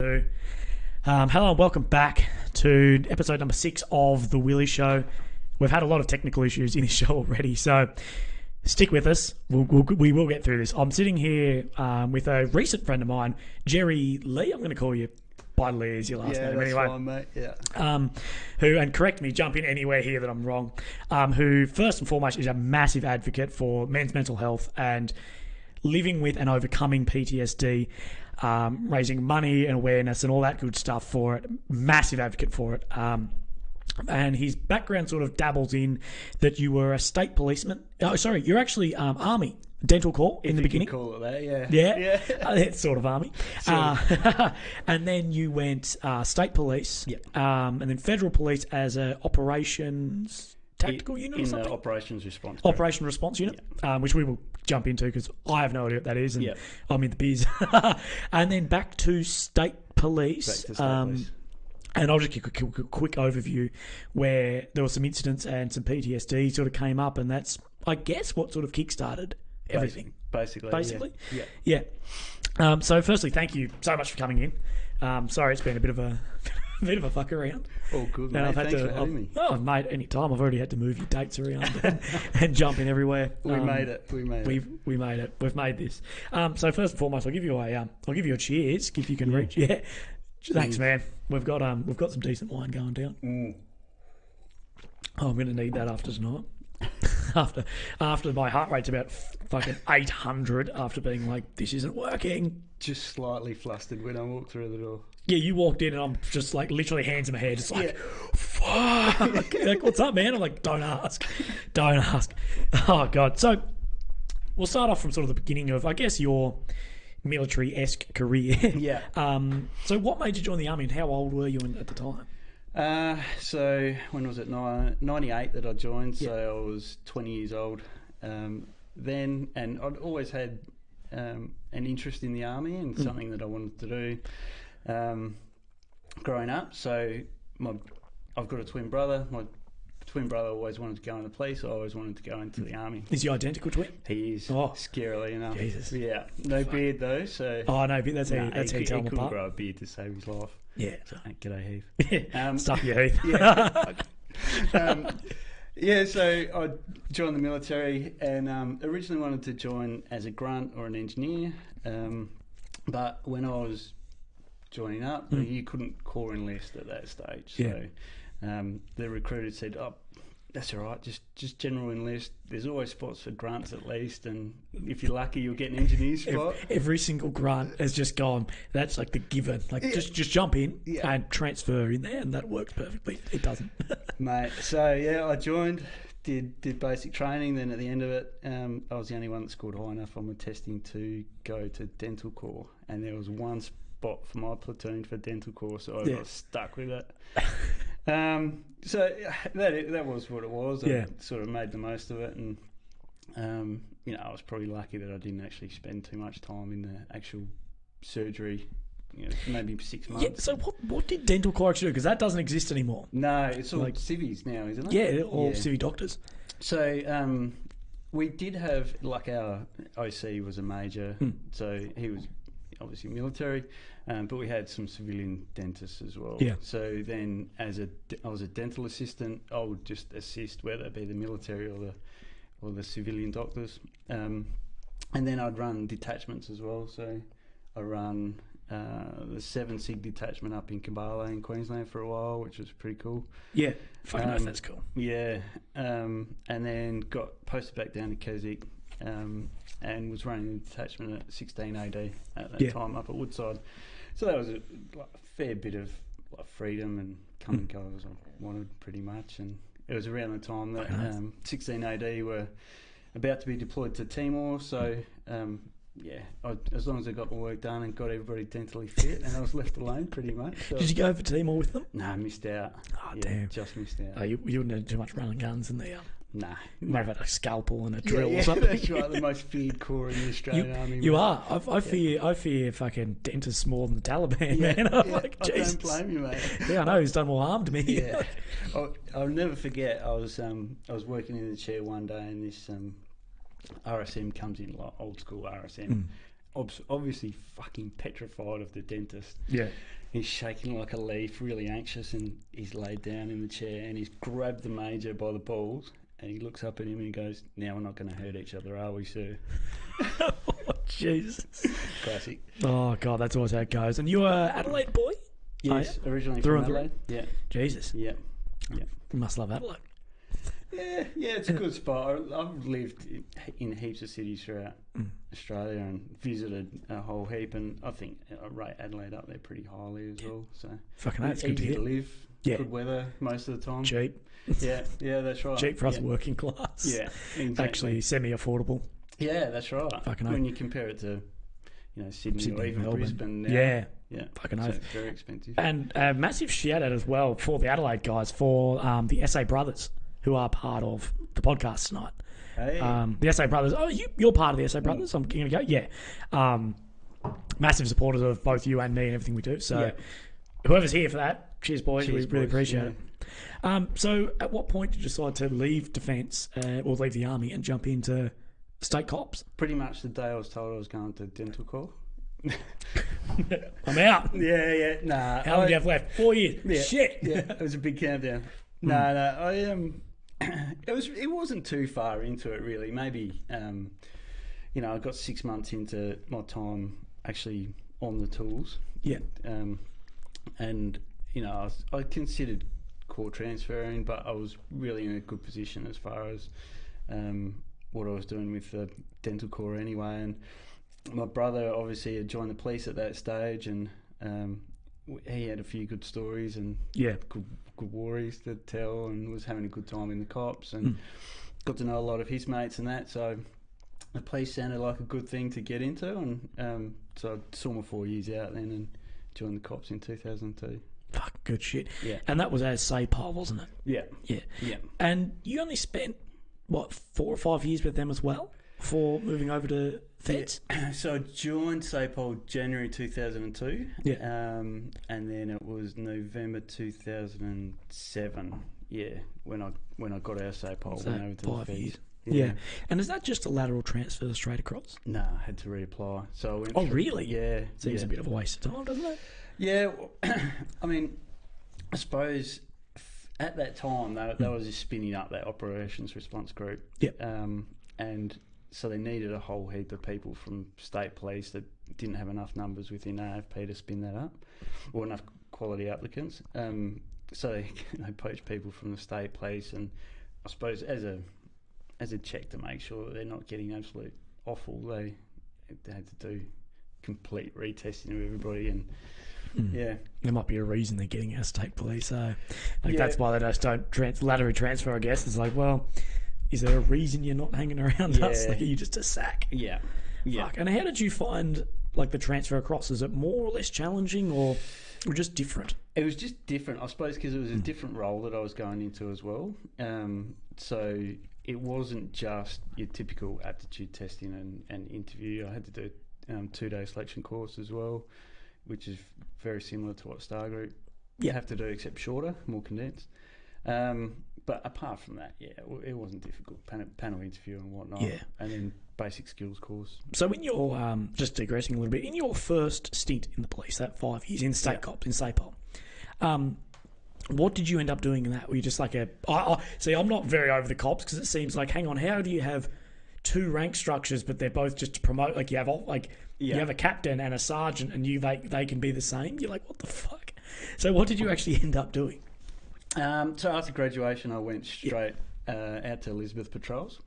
Hello and welcome back to episode number 6 of The Willy Show. We've had a lot of technical issues in this show already, so stick with us. We will get through this. I'm sitting here with a recent friend of mine, Jerry Lee. I'm going to call you by Lee as your last name anyway. Fine, mate. Yeah. Who, and correct me, jump in anywhere here that I'm wrong, who first and foremost is a massive advocate for men's mental health and living with and overcoming PTSD. Raising money and awareness and all that good stuff for it. Massive advocate for it. And his background sort of dabbles in that you were a state policeman. Oh, sorry, you're actually Army, Dental Corps in the beginning. Call it that, yeah. Yeah, it's sort of Army. And then you went state police, and then federal police as a operations tactical unit or something? Operations response. Operation response unit, which we will jump into because I have no idea what that is, and I'm in the biz. And then back to state police. And I'll just give a quick overview where there were some incidents and some PTSD sort of came up, and that's, I guess, what sort of kick-started everything. Basically. Yeah. So firstly, thank you so much for coming in. Sorry, it's been a bit of a fuck around. Oh, good, mate. Thanks for having me. Oh, mate, any time. I've already had to move your dates around and jump in everywhere. We made it. We made it. We've made this. So first and foremost, I'll give you a cheers if you can reach. Yeah. Thanks, man. We've got some decent wine going down. Oh, I'm going to need that after tonight. after my heart rate's about fucking 800 after being like, this isn't working. Just slightly flustered when I walked through the door. Yeah, you walked in and I'm just like literally hands in my hair, just like, fuck. Like, what's up, man? I'm like, don't ask. Oh, God. So we'll start off from sort of the beginning of, I guess, your military-esque career. Yeah. So what made you join the Army and how old were you at the time? So when was it? 98 that I joined, so I was 20 years old then, and I'd always had an interest in the Army and something that I wanted to do growing up. So I've got a twin brother. My twin brother always wanted to go in the police. I always wanted to go into the Army. Is he identical twin? He is, scarily enough. Jesus. Yeah, no beard though. So no beard. That's how you tell him apart. He couldn't grow a beard to save his life. Yeah. G'day, Heath. Stuff you, Heath. So I joined the military and originally wanted to join as a grunt or an engineer, but when I was joining up, you couldn't core enlist at that stage. So the recruiter said, "Oh, that's all right. Just general enlist. There's always spots for grunts at least, and if you're lucky, you'll get an engineer spot." Every single grunt has just gone. That's like the given. Like just jump in and transfer in there, and that works perfectly. It doesn't, mate. So I joined. Did basic training. Then at the end of it, I was the only one that scored high enough on my testing to go to Dental Corps, and there was one spot for my platoon for Dental Corps, so I got stuck with it. So that was what it was. I sort of made the most of it, and I was probably lucky that I didn't actually spend too much time in the actual surgery. Maybe 6 months. Yeah. So what did Dental Corps actually do? Because that doesn't exist anymore. No, it's all like civvies now, isn't it? Yeah, all civvy doctors. So we did have, like, our OC was a major, so he was obviously military, but we had some civilian dentists as well. Yeah. So then I was a dental assistant. I would just assist, whether it be the military or the civilian doctors. And then I'd run detachments as well. So I run the 7 SIG detachment up in Kabbalah in Queensland for a while, which was pretty cool. Yeah, fucking nice, that's cool. Yeah, and then got posted back down to Keswick, and was running a detachment at 16 AD at that time up at Woodside. So that was a fair bit of freedom and come and go as I wanted pretty much. And it was around the time that 16 AD were about to be deployed to Timor, so as long as I got my work done and got everybody dentally fit, and I was left alone pretty much. So. Did you go over Timor with them? No, I missed out. Oh, damn. Just missed out. Oh, you wouldn't have too much running guns in there. Nah. You might have had a scalpel and a drill or something. That's right, the most feared corps in the Australian Army. You are. I fear fucking dentists more than the Taliban, man. I'm like, Jesus. I don't blame you, mate. Yeah, I know. He's done more harm to me. Yeah. I'll never forget, I was working in the chair one day, and this RSM comes in, like old school RSM, obviously fucking petrified of the dentist. Yeah. He's shaking like a leaf, really anxious, and he's laid down in the chair and he's grabbed the major by the balls and he looks up at him and he goes, "Now we're not going to hurt each other, are we, sir?" Oh, Jesus. Classic. Oh, God, that's always how it goes. And you're an Adelaide boy? Yes, originally Through from and through? Adelaide. Yeah. Jesus. Yeah. Yeah. You must love Adelaide. Yeah, it's a good spot. I've lived in heaps of cities throughout Australia and visited a whole heap, and I think I rate Adelaide up there pretty highly as well. So Fucking hell, it's good to easy hear. to live, good weather most of the time. Cheap. Yeah, that's right. Cheap for us working class. Yeah, exactly. Actually semi-affordable. Yeah, that's right. Fucking when you compare it to, Sydney or even Melbourne. Brisbane now. Yeah. Fucking so oath. very expensive. And a massive shout out as well for the Adelaide guys, for the SA Brothers, who are part of the podcast tonight. Hey. The SA Brothers. Oh, you're part of the SA Brothers. I'm going to go. Yeah. Massive supporters of both you and me and everything we do. So whoever's here for that, cheers, boys. We really appreciate it. So at what point did you decide to leave defence or leave the army and jump into state cops? Pretty much the day I was told I was going to dental corps. I'm out. Yeah. Nah. How long do you have left? 4 years. Yeah, Shit. Yeah, it was a big countdown. No, I it wasn't too far into it really. Maybe I got 6 months into my time actually on the tools. Yeah. And I considered core transferring, but I was really in a good position as far as what I was doing with the dental corps anyway. And my brother obviously had joined the police at that stage, and he had a few good stories and good worries to tell, and was having a good time in the cops, and got to know a lot of his mates and that. So the police sounded like a good thing to get into, and so I saw my 4 years out then and joined the cops in 2002. Fuck, good shit. Yeah. And that was as SAPOL, wasn't it? Yeah. And you only spent, 4 or 5 years with them as well before moving over to Feds? Yeah. So I joined SAPOL January 2002. Yeah. And then it was November 2007. Yeah, when I got out of SAPOL, went over to 5 the Feds. years. Yeah. And is that just a lateral transfer straight across? No, I had to reapply. So I went Oh, really? Yeah. Seems a bit of a waste of time, doesn't it? Yeah, I mean, I suppose at that time they was just spinning up that operations response group. Yep. And so they needed a whole heap of people from state police that didn't have enough numbers within AFP to spin that up, or enough quality applicants. So they poached people from the state police, and I suppose as a check to make sure that they're not getting absolute offal, they had to do complete retesting of everybody. And yeah, there might be a reason they're getting our state police. So that's why they just don't laterally transfer, I guess. It's like, well, is there a reason you're not hanging around us? Like, are you just a sack? Yeah. Fuck. And how did you find the transfer across? Is it more or less challenging, or just different? It was just different, I suppose, because it was a different role that I was going into as well. So it wasn't just your typical aptitude testing and interview. I had to do a 2-day selection course as well, which is very similar to what Star Group have to do, except shorter, more condensed. But apart from that, it wasn't difficult. Panel interview and whatnot. Yeah. And then basic skills course. So in your, just digressing a little bit, in your first stint in the police, that 5 years in state cops, in SAPOL, what did you end up doing in that? Were you just like see, I'm not very over the cops, because it seems like, hang on, how do you have two rank structures, but they're both just to promote? Like, you have you have a captain and a sergeant, and they can be the same. You're like, what the fuck? So what did you actually end up doing? So after graduation, I went straight out to Elizabeth Patrols,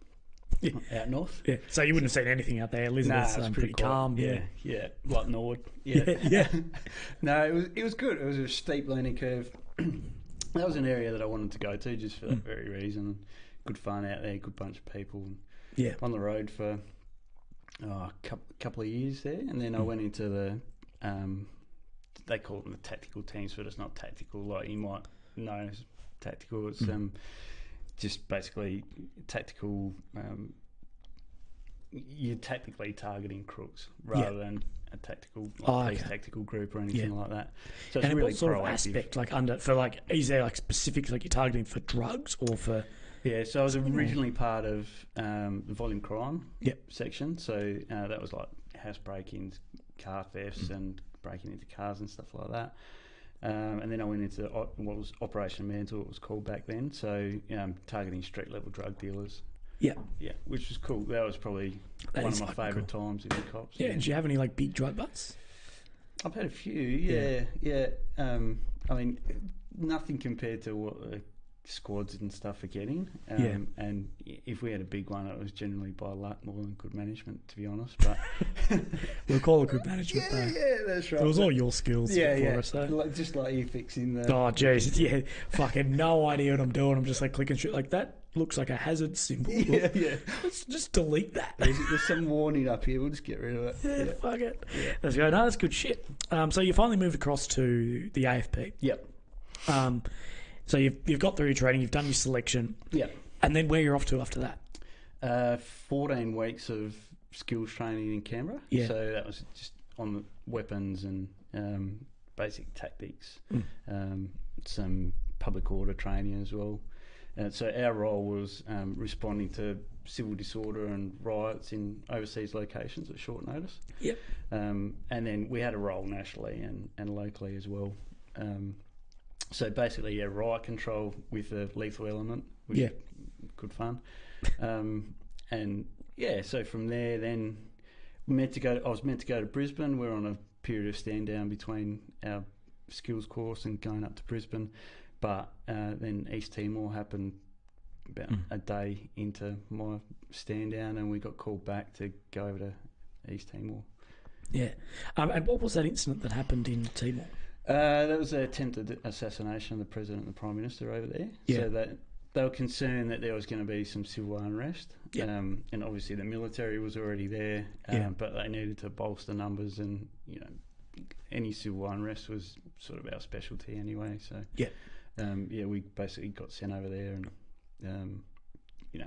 out north. Yeah. So you wouldn't have seen anything out there. Elizabeth's pretty calm. Yeah. Like Nord. Yeah. No, it was good. It was a steep learning curve. That was an area that I wanted to go to, just for that very reason. Good fun out there, good bunch of people. Yeah. On the road for a couple of years there, and then I went into the they call them the tactical teams, but it's not tactical like you might know as tactical. It's just basically tactical. You're tactically targeting crooks rather than a tactical police tactical group or anything like that. So it's and really what sort proactive. Of aspect, is there specifics you're targeting for drugs or for? Yeah, so I was originally part of the volume crime section. So that was like house break-ins, car thefts, and breaking into cars and stuff like that. And then I went into what was Operation Mantle, it was called back then. So targeting street-level drug dealers. Yeah, which was cool. That was probably one of my favourite times in the cops. Yeah, and did you have any like big drug butts? I've had a few. Yeah. I mean, nothing compared to what squads and stuff are getting. And if we had a big one, it was generally by luck more than good management, to be honest. But we'll call it good management. Yeah, that's right. It was all your skills. Yeah. Us, so. Just like you fixing the. Oh, jeez, yeah, fucking no idea what I'm doing. I'm just like clicking shit like that. Looks like a hazard symbol. Yeah. Let's just delete that. There's some warning up here. We'll just get rid of it. Yeah, fuck it. Yeah. Let's go. No, that's good shit. So you finally moved across to the AFP. Yep. So you've got through your training, you've done your selection. Yep. And then where you're off to after that? 14 weeks of skills training in Canberra. Yeah. So that was just on the weapons and basic tactics. Some public order training as well. So our role was responding to civil disorder and riots in overseas locations at short notice. Yep. And then we had a role nationally and locally as well. So basically, riot control with a lethal element, which is good fun. So from there, then I was meant to go to Brisbane. We're on a period of stand down between our skills course and going up to Brisbane. But then East Timor happened about a day into my stand down, and we got called back to go over to East Timor. Yeah. And what was that incident that happened in Timor? That was an attempted assassination of the President and the Prime Minister over there. Yeah. So that they were concerned that there was going to be some civil unrest. Yeah. And obviously the military was already there, but they needed to bolster numbers, and any civil unrest was sort of our specialty anyway. So we basically got sent over there, and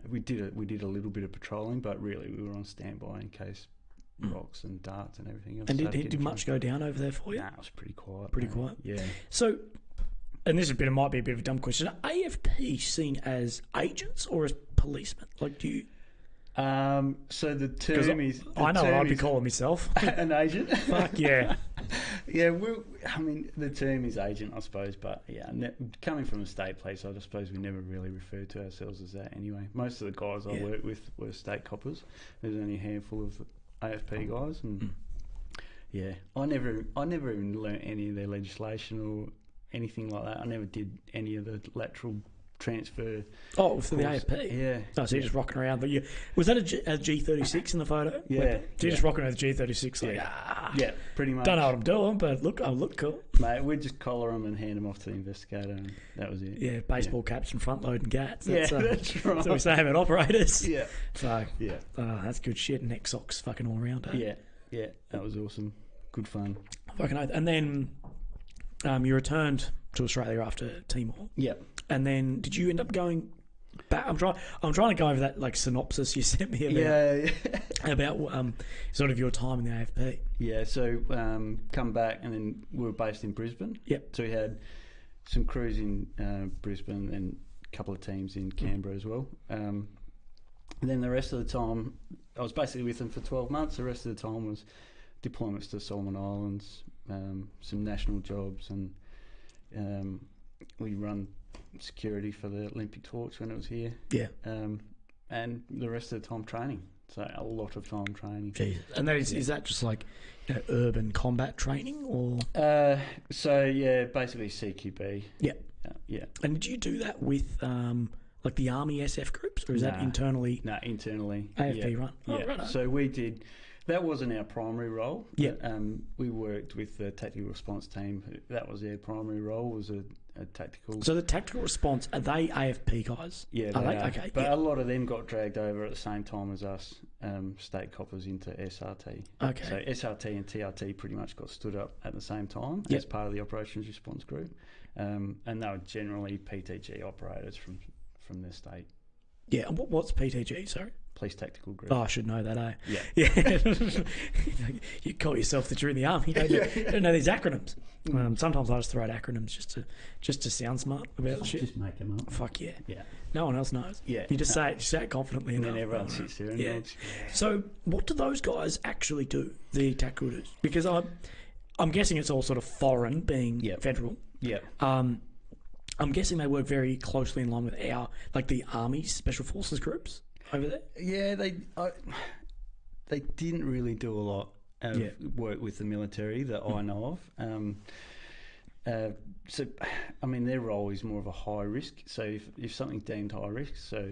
we did a little bit of patrolling, but really we were on standby in case rocks and darts and everything else. And did much go down over there for you? Nah, it was pretty quiet. Pretty quiet. Yeah. So, and this might be a bit of a dumb question. Are AFP seen as agents or as policemen? Like, do you? So the term is. I know what I'd be calling myself. An agent. Fuck yeah. Yeah, the term is agent, I suppose, but coming from a state place, I suppose we never really referred to ourselves as that anyway. Most of the guys I worked with were state coppers. There's only a handful of AFP guys, and I never even learnt any of their legislation or anything like that. I never did any of the lateral transfer. Oh, for the AFP? Yeah. Oh, so you're just rocking around. But was that a G36 in the photo? Yeah. So you're just rocking around the G36 like, yeah, pretty much. Don't know what I'm doing, but I look cool. Mate, we'd just collar them and hand them off to the investigator, and that was it. Yeah, baseball caps and front loading gats. That's right. That's what we say about operators. Yeah. So, that's good shit. Neck socks fucking all around. Yeah, that was awesome. Good fun. Fucking oath. And then you returned to Australia after Timor. Yeah. And then did you end up going back? I'm trying to go over that like synopsis you sent me about sort of your time in the AFP. Yeah, so come back, and then we were based in Brisbane. Yep. So we had some crews in Brisbane and a couple of teams in Canberra as well. And then the rest of the time, I was basically with them for 12 months. The rest of the time was deployments to Solomon Islands, some national jobs, and we run security for the Olympic torch when it was here. Yeah. And the rest of the time training. So a lot of time training. Jesus. And that is that just like urban combat training or? Basically CQB. Yeah. Yeah. And did you do that with like the Army SF groups, or is that internally? No, internally. AFP run. Oh, yeah. Right. So we did. That wasn't our primary role. Yeah. We worked with the tactical response team. That was their primary role. Was a tactical. So the tactical response, are they AFP guys? Yeah, are they they? are. Okay. But a lot of them got dragged over at the same time as us, state coppers, into SRT. Okay. So SRT and TRT pretty much got stood up at the same time as part of the operations response group, and they were generally PTG operators from the state Yeah. And what's PTG? Sorry. Police Tactical Group. Oh, I should know that, eh? Yeah. Yeah. You call yourself that you're in the army. You don't know these acronyms. Sometimes I just throw out acronyms just to sound smart about shit. Just make them up. Fuck yeah. Yeah. No one else knows. Yeah. You just say it confidently And enough. then everyone sits there and nods. So what do those guys actually do, the tactical dudes? Because I'm guessing it's all sort of foreign, being federal. Yeah. I'm guessing they work very closely in line with the Army Special Forces groups over there. Yeah, they didn't really do a lot of work with the military that I know of. So, I mean, their role is more of a high risk. So if something's deemed high risk, so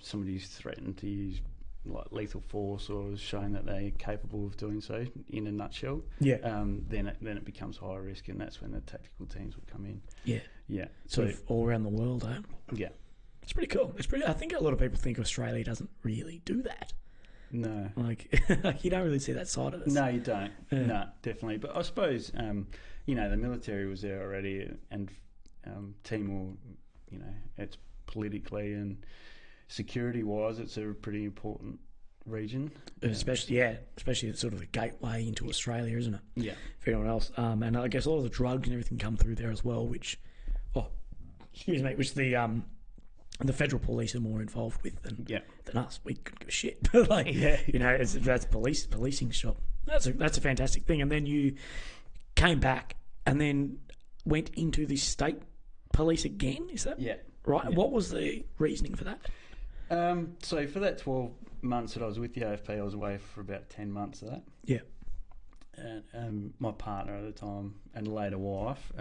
somebody's threatened to use like lethal force or has shown that they're capable of doing so, in a nutshell, then it becomes high risk, and that's when the tactical teams would come in. Yeah. Yeah. Sort of all around the world, eh? Yeah. It's pretty cool. I think a lot of people think Australia doesn't really do that. No. Like, you don't really see that side of it. No, you don't. Yeah. No, definitely. But I suppose, the military was there already, and Timor, it's politically and security-wise, it's a pretty important region. Especially it's sort of the gateway into Australia, isn't it? Yeah. For anyone else. And I guess a lot of the drugs and everything come through there as well, which the federal police are more involved with than us. We couldn't give a shit. That's policing shop. That's a fantastic thing. And then you came back and then went into the state police again. Is that right? Yeah. What was the reasoning for that? So for that 12 months that I was with the AFP, I was away for about 10 months of that. Yeah. And my partner at the time and later wife,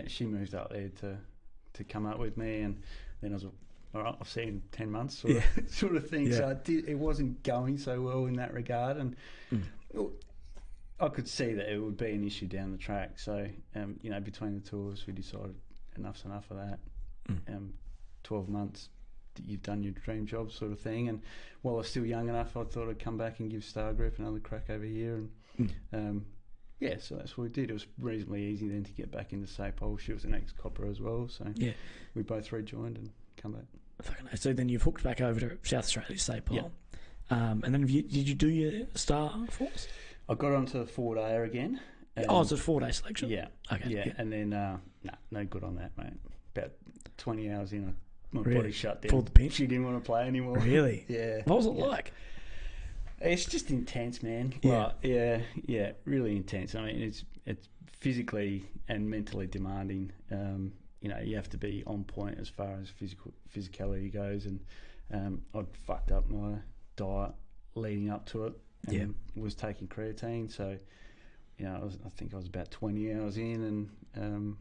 she moved up there to come up with me, and then I was all right, I'll see you in 10 months sort of thing. Yeah. So it wasn't going so well in that regard, and I could see that it would be an issue down the track. So, between the two of us, we decided enough's enough of that. 12 months, you've done your dream job sort of thing. And while I was still young enough, I thought I'd come back and give Star Group another crack over here. And so that's what we did. It was reasonably easy then to get back into SAPOL. She was an ex-copper as well, so we both rejoined and come back. So then you've hooked back over to South Australia, SAPOL. And then did you do your Star Force? I got onto the 4-dayer again. It's a 4-day selection? Yeah. Okay. Yeah, and then, no good on that, mate. About 20 hours in, my body shut down. Pulled the pin? She didn't want to play anymore. Really? Yeah. What was it like? It's just intense, man. Yeah. Really intense. I mean, it's physically and mentally demanding. You have to be on point as far as physicality goes, and I'd fucked up my diet leading up to it. And was taking creatine, so I think I was about 20 hours in, and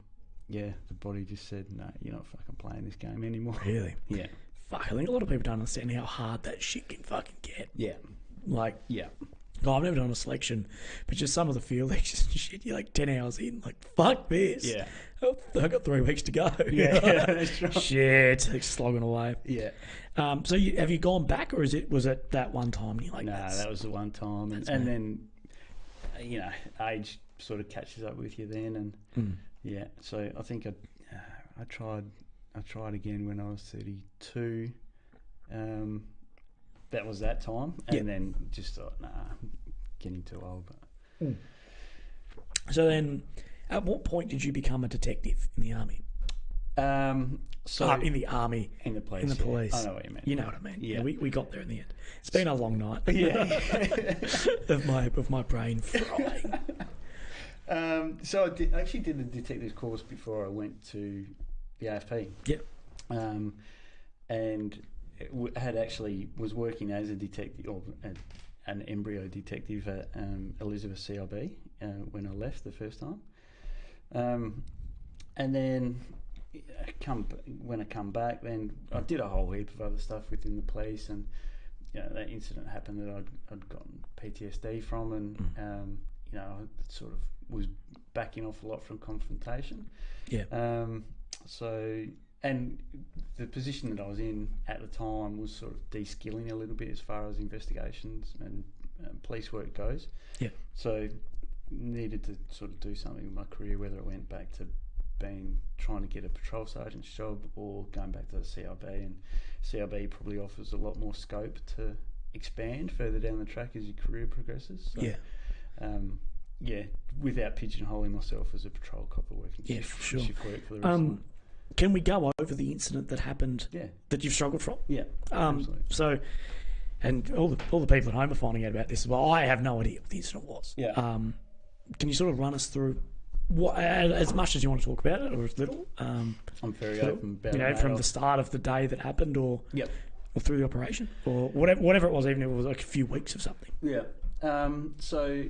the body just said, no, you're not fucking playing this game anymore. Really? Yeah. Fuck, I think a lot of people don't understand how hard that shit can fucking get. Yeah. Like, I've never done a selection, but just some of the field actions and shit, you're like 10 hours in, like, fuck this. Yeah. Oh, I got 3 weeks to go. Yeah, that's right. Shit, like slogging away. Yeah. So have you gone back, or was it that one time? And you're like, that was the one time. And then, age sort of catches up with you then. And, so I think I tried again when I was 32. That was that time, and then just thought, getting too old. But. So then, at what point did you become a detective in the army? In the army, in the police. In the police. I know what you mean. You know what I mean. Yeah, we got there in the end. It's been a long night. of my brain frying. So I actually did the detective course before I went to the AFP. Yep. And was working as a detective, or an embryo detective at Elizabeth CIB when I left the first time. And then when I come back, then I did a whole heap of other stuff within the police, and that incident happened that I'd gotten PTSD from, and I sort of was backing off a lot from confrontation. Yeah. And the position that I was in at the time was sort of de-skilling a little bit as far as investigations and police work goes. Yeah. So needed to sort of do something with my career, whether it went back to been trying to get a patrol sergeant's job or going back to the CRB, and CRB probably offers a lot more scope to expand further down the track as your career progresses. So, without pigeonholing myself as a patrol copper working shift work for the rest of my... Can we go over the incident that happened that you've struggled from? Yeah, absolutely. So, and all the people at home are finding out about this as well. I have no idea what the incident was. Yeah. Can you sort of run us through what, as much as you want to talk about it, or as little? I'm very open about it. From the start of the day that happened, or through the operation, or whatever it was, even if it was like a few weeks of something. Yeah. So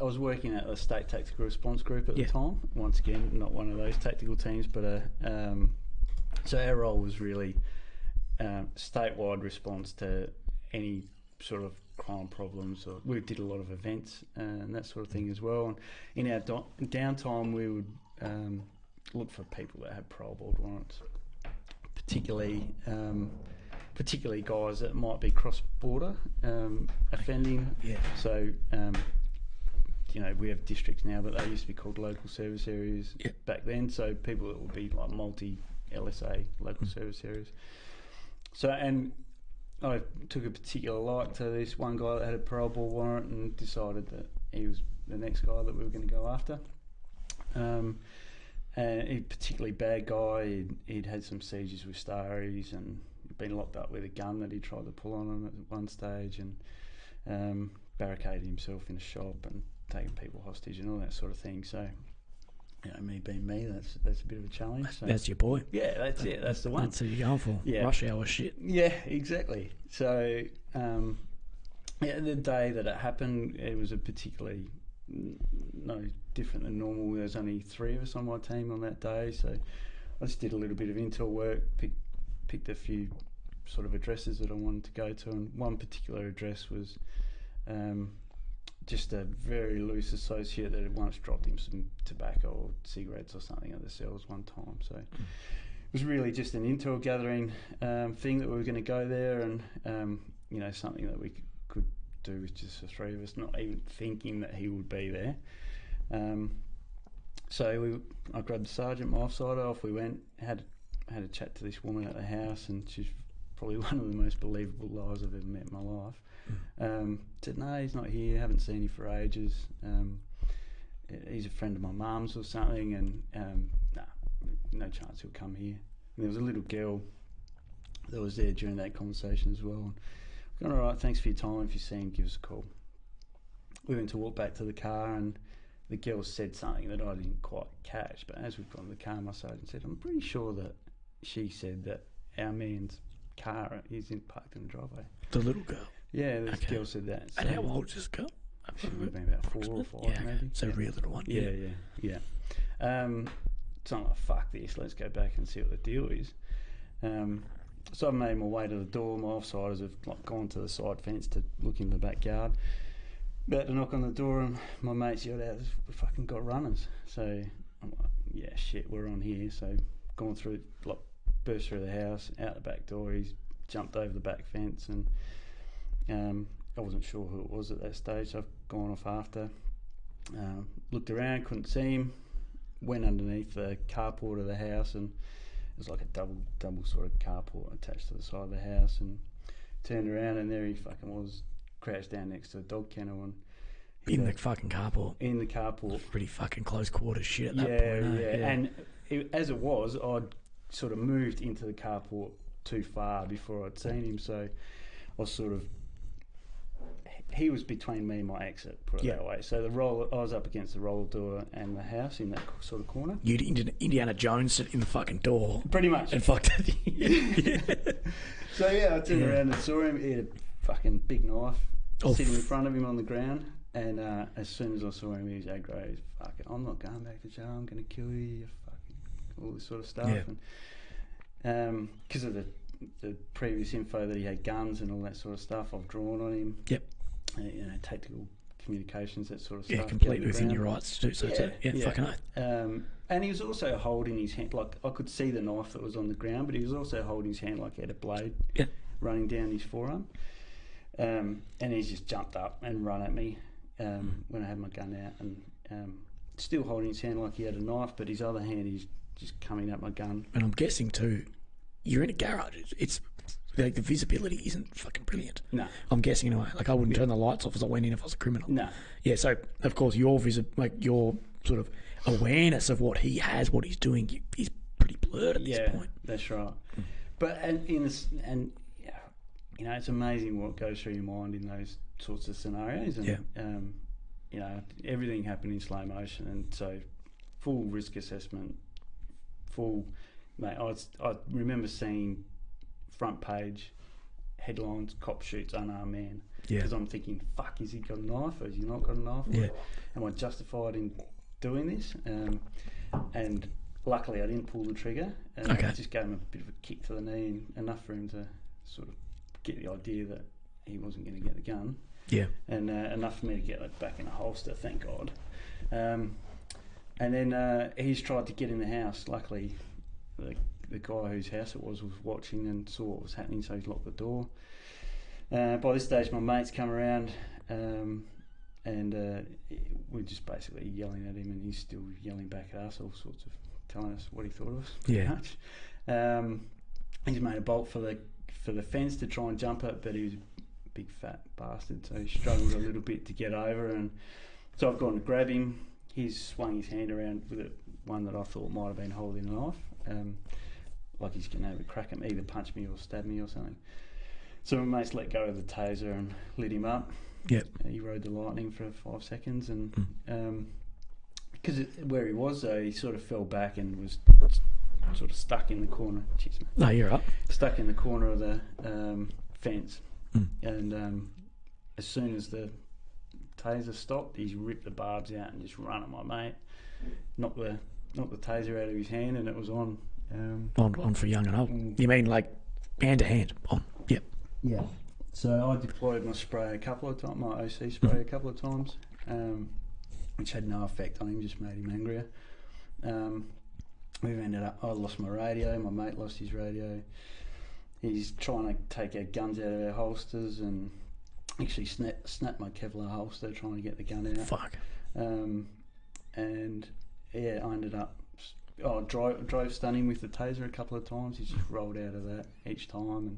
I was working at a state tactical response group at the time. Once again, not one of those tactical teams, but so our role was really statewide response to any sort of crime problems. Or we did a lot of events and that sort of thing as well. And in our downtime, we would look for people that had parole board warrants, particularly guys that might be cross-border offending. Yeah. So, we have districts now, but they used to be called local service areas back then. So people that would be like multi-LSA local service areas. So, and I took a particular like to this one guy that had a parole board warrant and decided that he was the next guy that we were going to go after. And he's a particularly bad guy. He'd had some sieges with Starries and been locked up with a gun that he tried to pull on him at one stage, and barricaded himself in a shop and taking people hostage and all that sort of thing. So, me being me, that's a bit of a challenge. So, that's your boy. Yeah, that's it. That's the one. That's who you're going for. Yeah. Rush hour shit. Yeah, exactly. So, the day that it happened, it was a particularly no different than normal. There was only 3 of us on my team on that day, so I just did a little bit of intel work, picked a few sort of addresses that I wanted to go to, and one particular address was just a very loose associate that had once dropped him some tobacco or cigarettes or something at the cells one time. So it was really just an intel gathering thing that we were going to go there, and something that we could do with just the 3 of us, not even thinking that he would be there. So I grabbed the sergeant, my offsider, off we went, had a chat to this woman at the house, and she's probably one of the most believable lies I've ever met in my life. Said, no, he's not here, haven't seen him for ages. He's a friend of my mum's or something, and no chance he'll come here. And there was a little girl that was there during that conversation as well. And I was going, all right, thanks for your time. If you see him, give us a call. We went to walk back to the car, and the girl said something that I didn't quite catch, but as we got in the car, my sergeant said, I'm pretty sure that she said that our man's car is parked in the driveway. The little girl? Yeah, this girl said that. So, and how old is this girl? She would have been about 4 or 5 maybe. So a real little one. Yeah. So I'm like, fuck this, let's go back and see what the deal is. So I made my way to the door. My offsiders have gone to the side fence to look in the backyard. About to knock on the door, and my mates yelled out, we fucking got runners. So I'm like, yeah, shit, we're on here. So gone through, burst through the house, out the back door. He's jumped over the back fence, and I wasn't sure who it was at that stage. So I've gone off after, looked around, couldn't see him, went underneath the carport of the house, and it was like a double sort of carport attached to the side of the house, and turned around, and there he fucking was, crouched down next to the dog kennel. And in the fucking carport. In the carport. Pretty fucking close quarters shit at that point. Yeah. And as it was, I'd sort of moved into the carport too far before I'd seen him, so I was sort of, he was between me and my exit, put it that way. So I was up against the roller door and the house in that sort of corner. You'd Indiana Jones sit in the fucking door. Pretty much. And fucked it. So I turned around and saw him. He had a fucking big knife sitting in front of him on the ground. And as soon as I saw him, he was aggro. He's fucking, I'm not going back to jail. I'm going to kill you. Fucking all this sort of stuff. Yeah. And because of the previous info that he had guns and all that sort of stuff, I've drawn on him. Yep. Tactical communications, that sort of stuff. Yeah, completely within your rights to do so. Fucking oath. And he was also holding his hand, like I could see the knife that was on the ground, but he was also holding his hand like he had a blade running down his forearm. And he's just jumped up and run at me when I had my gun out, and still holding his hand like he had a knife, but his other hand he's just coming at my gun. And I'm guessing too, you're in a garage. It's like the visibility isn't fucking brilliant. No. I'm guessing anyway. Like I wouldn't turn the lights off as I went in if I was a criminal. No. Yeah, so of course your your sort of awareness of what he has, what he's doing, is pretty blurred at this point. That's right. But you know, it's amazing what goes through your mind in those sorts of scenarios. And you know, everything happened in slow motion, and so full risk assessment, mate. I remember seeing front page headlines: cop shoots unarmed man. Because I'm thinking, fuck, has he got a knife or has he not got a knife? Yeah. Am I justified in doing this? And luckily I didn't pull the trigger. I just gave him a bit of a kick to the knee, and enough for him to sort of get the idea that he wasn't going to get the gun. Yeah. And enough for me to get it back in a holster, thank God. And then he's tried to get in the house. Luckily, the guy whose house it was watching and saw what was happening, so he's locked the door. By this stage, my mates come around, and we're just basically yelling at him, and he's still yelling back at us, all sorts of telling us what he thought of us. Yeah. He's made a bolt for the fence to try and jump it, but he was a big fat bastard, so he struggled a little bit to get over, and so I've gone to grab him. He's swung his hand around with one that I thought might have been holding a knife, like he's going to have a crack at me, either punch me or stab me or something. So my mates let go of the taser and lit him up. Yep. He rode the lightning for 5 seconds, and because where he was though, he sort of fell back and was sort of stuck in the corner. Cheers, mate. No, you're up. Stuck in the corner of the fence, and as soon as the taser stopped, he's ripped the barbs out and just run at my mate. Knocked the taser out of his hand, and it was on. On for young and old. You mean like hand to hand on? Yep. Yeah. So I deployed my spray a couple of times, my OC spray a couple of times, which had no effect on him, just made him angrier. We've ended up, I lost my radio, my mate lost his radio. He's trying to take our guns out of our holsters and actually snapped my Kevlar holster trying to get the gun out. Fuck. And yeah, I ended up, drove stunning with the taser a couple of times. He just rolled out of that each time,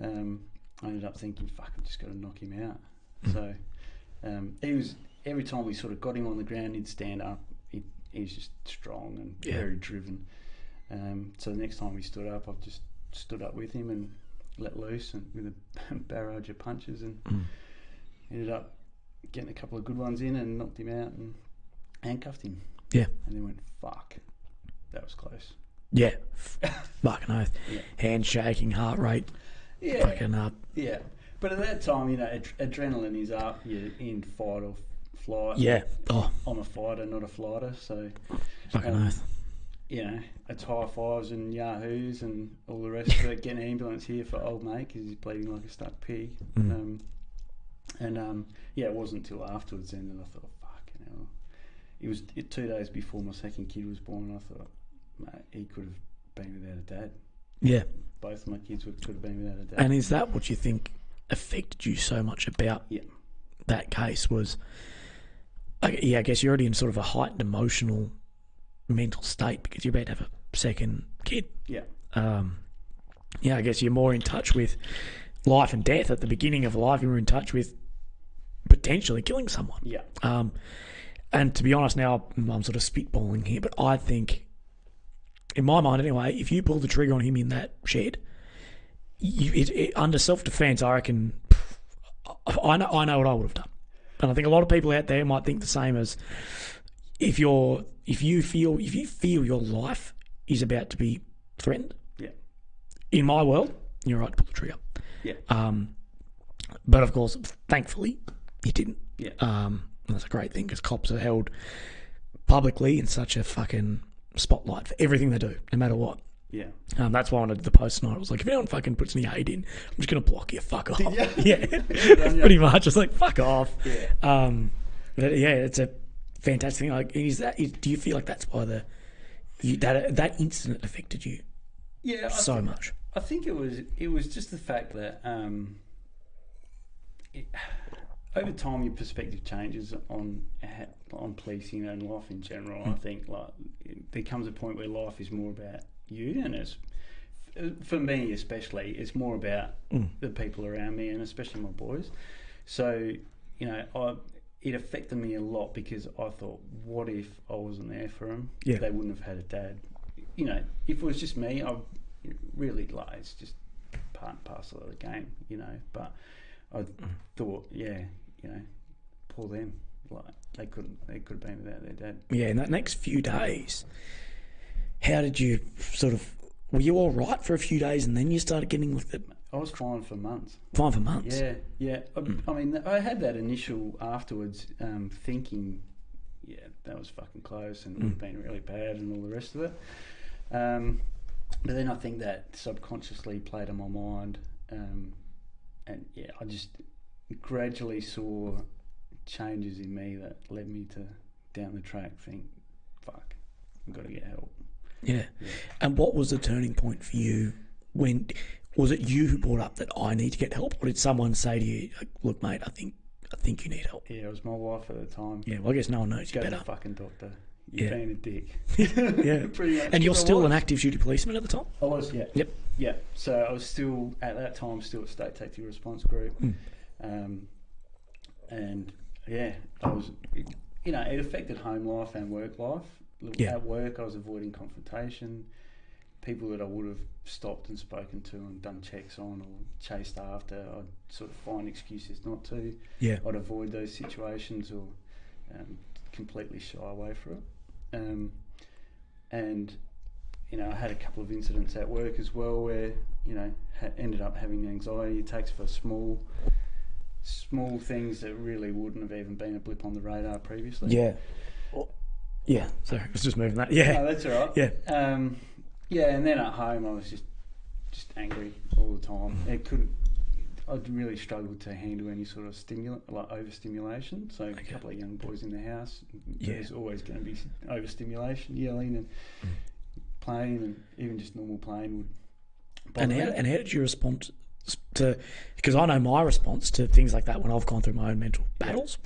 and I ended up thinking, fuck, I've just got to knock him out. So he was, every time we sort of got him on the ground, he'd stand up. He's just strong and very driven. So the next time we stood up, I've just stood up with him and let loose and with a barrage of punches, and ended up getting a couple of good ones in and knocked him out and handcuffed him. Yeah. And then went, fuck, that was close. Yeah. Fucking oath. Yeah. Hand shaking, heart rate. Yeah. Fucking up. Yeah. But at that time, you know, adrenaline is up. You're in fight or flight. Yeah. Oh. I'm a fighter, not a flighter. So, fucking oath. You know, it's high fives and yahoos and all the rest of it. Get an ambulance here for old mate because he's bleeding like a stuck pig. Yeah, it wasn't until afterwards then that I thought, fucking hell. It was 2 days before my second kid was born, and I thought, mate, he could have been without a dad. Yeah. Both of my kids could have been without a dad. And is that what you think affected you so much about that case? Was, I guess you're already in sort of a heightened emotional, mental state because you're about to have a second kid. Yeah. I guess you're more in touch with life and death. At the beginning of life, you were in touch with potentially killing someone. Yeah. And to be honest, now I'm sort of spitballing here, but I think, in my mind anyway, if you pull the trigger on him in that shed, under self-defense, I reckon, I know what I would have done. And I think a lot of people out there might think the same, as if you feel your life is about to be threatened. Yeah. In my world, you're right to pull the trigger. Yeah. But of course, thankfully, you didn't. Yeah. That's a great thing because cops are held publicly in such a fucking spotlight for everything they do, no matter what. Yeah. That's why I wanted the post tonight. I was like, if anyone fucking puts any hate in, I'm just going to block you. Fuck off. Yeah. Pretty much. It's like, fuck off. Yeah. But yeah, it's a fantastic thing. Like, do you feel like that's why that incident affected you? Yeah. So much. I think it was just the fact that over time your perspective changes on on policing and life in general. I think like there comes a point where life is more about you, and it's for me especially, it's more about the people around me, and especially my boys. So it affected me a lot because I thought, what if I wasn't there for them? Yeah. They wouldn't have had a dad. If it was just me, I really it's just part and parcel of the game, But I thought, poor them. Like they could have been without their dad. Yeah, in that next few days, how did you were you all right for a few days and then you started getting with it? I was fine for months. Fine for months? Yeah. I mean, I had that initial afterwards thinking, that was fucking close and it would have been really bad and all the rest of it. But then I think that subconsciously played on my mind. I just gradually saw changes in me that led me to, down the track, think, fuck, I've got to get help. Yeah. And what was the turning point for you? When was it you who brought up that I need to get help, or did someone say to you, look, mate, I think you need help? Yeah, it was my wife at the time. Yeah, well, I guess no one knows you better. Go to the fucking doctor. You're being a dick. Yeah. Pretty much. And you're still an active duty policeman at the time? I was, yeah. Yep. Yeah. So I was still, at that time, still at State Tactical Response Group. I was, it affected home life and work life. At work, I was avoiding confrontation. People that I would have stopped and spoken to and done checks on or chased after, I'd sort of find excuses not to. Yeah. I'd avoid those situations or completely shy away from it. I had a couple of incidents at work as well where, ended up having anxiety attacks for small things that really wouldn't have even been a blip on the radar previously. Yeah. Yeah, sorry, I was just moving that. Yeah. No, that's all right. Yeah. And then at home I was just angry all the time. I'd really struggled to handle any sort of overstimulation. So a couple of young boys in the house, there's always going to be overstimulation, yelling and playing, and even just normal playing would bother me. And how did you respond to, because I know my response to things like that when I've gone through my own mental battles